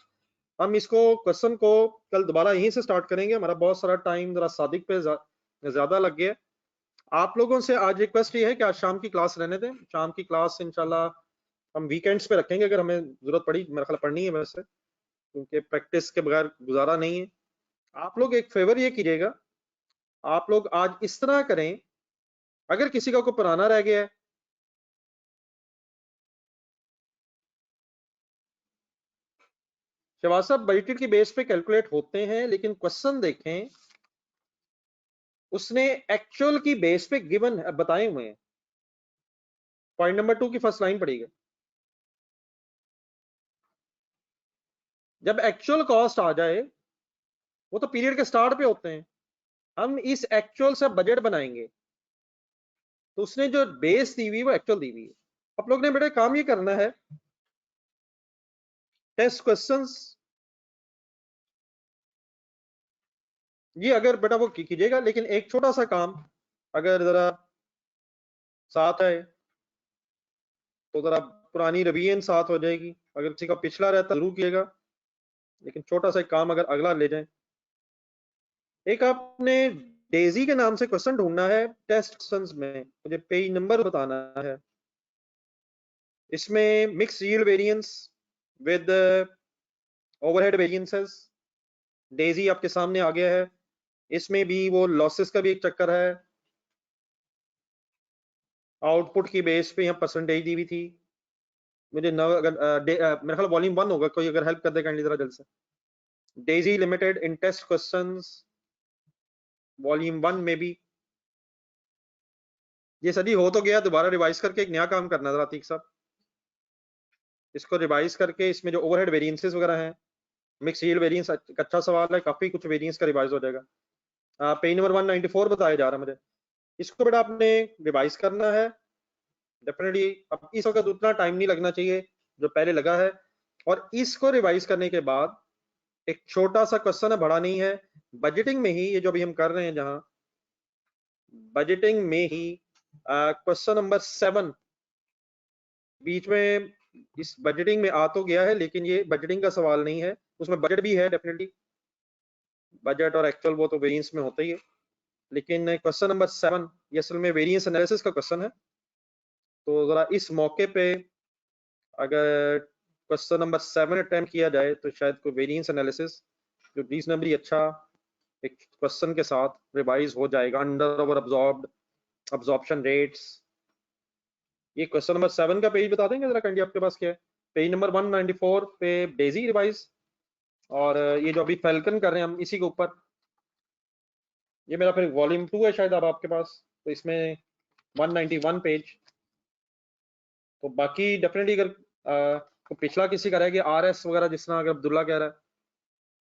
हम इसको क्वेश्चन को कल दोबारा यहीं से स्टार्ट करेंगे, हमारा बहुत सारा टाइम जरा सादिक पे ज्यादा लग गया। आप लोगों से आज रिक्वेस्ट ये है कि आज शाम की क्लास रहने दें, शाम की क्लास इंशाल्लाह हम वीकेंड्स पे रखेंगे, अगर हमें जरूरत पड़ी, मेरा ख्याल पढ़नी है वैसे, क्योंकि प्रैक्टिस के बगैर गुजारा नहीं है। आप लोग एक फेवर ये कीजिएगा, आप लोग आज इस तरह करें, अगर किसी का कोई पुराना रह गया है, शहबाज साहब बजटेड की बेस पे कैलकुलेट होते हैं, लेकिन क्वेश्चन देखें उसने एक्चुअल की बेस पे गिवन बताए हुए हैं। पॉइंट नंबर 2 की फर्स्ट लाइन पढ़िएगा, जब एक्चुअल कॉस्ट आ जाए वो तो पीरियड के स्टार्ट पे होते हैं, हम इस एक्चुअल से बजट बनाएंगे, तो उसने जो बेस दी हुई वो एक्चुअल दी हुई है। आप लोग ने बेटा काम ये करना है, टेस्ट क्वेश्चंस ये अगर बेटा वो कीजिएगा, लेकिन एक छोटा सा काम अगर जरा साथ है तो जरा पुरानी रिवीजन साथ हो जाएगी, अगर किसी का पिछला रहता जरूर कीजिएगा, लेकिन छोटा सा एक काम अगर अगला ले जाए। एक आपने डेजी के नाम से क्वेश्चन ढूंढना है टेस्ट क्वेश्चंस में, मुझे पेज नंबर बताना है। इसमें mix yield variance with overhead variances, Daisy आपके सामने आ गया है, इसमें भी वो लॉसेस का भी एक चक्कर है, आउटपुट की बेस पे यहाँ परसेंटेज दी हुई थी, मुझे न अगर मेरा ख्याल वॉल्यूम 1 होगा, कोई अगर हेल्प कर दे काइंडली जरा जल्द से। डेजी लिमिटेड इन टेस्ट क्वेश्चंस वॉल्यूम 1 में भी ये सदी हो तो गया, दोबारा रिवाइज करके एक नया काम करना जरा अतीक साहब, इसको रिवाइज करके इसमें जो ओवरहेड वेरिएंसेस वगैरह हैं, मिक्स यील्ड वेरिएंस अच्छा सवाल है, काफी कुछ वेरिएंस का रिवाइज हो जाएगा। पेज नंबर 194 बताया जा रहा है मुझे, इसको बेटा आपने रिवाइज करना है डेफिनेटली। अब इस वक्त उतना टाइम नहीं लगना चाहिए जो पहले लगा है, और इसको रिवाइज करने के बाद एक छोटा सा क्वेश्चन है, बड़ा नहीं है, बजटिंग में ही ये जो अभी हम कर रहे हैं, जहां बजटिंग में ही क्वेश्चन नंबर 7 बीच में इस बजटिंग में आ तो गया है, लेकिन ये बजटिंग का सवाल नहीं है, उसमें बजट भी है डेफिनेटली, बजट और एक्चुअल वो तो वेरिएंस में होता ही है, लेकिन क्वेश्चन नंबर 7 ये असल में वेरिएंस एनालिसिस का क्वेश्चन है। तो जरा इस मौके पे अगर क्वेश्चन नंबर 7 अटेम्प्ट किया जाए तो शायद कोई वेरिएंस एनालिसिस जो रीजनेबली अच्छा एक क्वेश्चन के साथ रिवाइज हो जाएगा। Under over absorbed, absorption rates, ये क्वेश्चन नंबर 7 का पेज बता देंगे जरा काइंडली, आपके पास क्या है? पेज नंबर 194 पे डेजी रिवाइज, और ये जो अभी फैल्कन कर रहे हैं हम इसी के ऊपर, ये मेरा फिर वॉल्यूम 2 है शायद अब आपके पास, तो इसमें 191 पेज। तो बाकी डेफिनेटली अगर तो पिछला किसी का रह गया आरएस वगैरह, जिस तरह अगर अब्दुल्ला कह रहा है,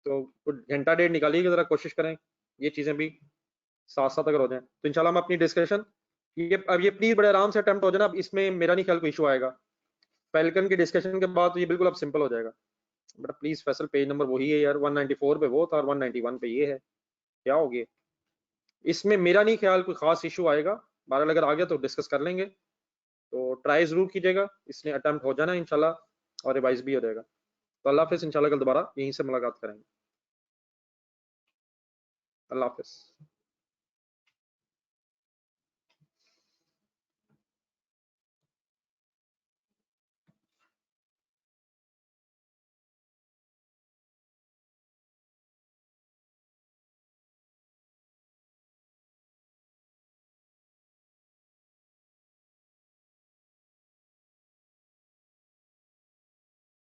तो कुछ घंटा डेढ़ निकालिए जरा, कोशिश करें ये चीजें भी साथ साथ अगर हो जाए तो इंशाल्लाह हम अपनी डिस्कशन ये अब ये प्लीज बड़े आराम से अटेम्प्ट हो जाना, अब इसमें मेरा नहीं ख्याल कोई इशू आएगा, फैल्कन की डिस्कशन के बाद तो ये बिल्कुल अब सिंपल हो जाएगा। But please Faisal page number वही है यार, 194 पे वो था और 191 पे ये है, क्या हो गया इसमें? मेरा नहीं ख्याल कोई खास इशू आएगा, बहरहाल अगर आ गया तो डिस्कस कर लेंगे, तो ट्राई जरूर कीजिएगा, इसने अटेम्प्ट हो जाना इंशाल्लाह और रिवाइज भी हो जाएगा। तो अल्लाह हाफिज, इंशाल्लाह कल दोबारा यहीं से मुलाकात करेंगे। अल्लाह हाफिज।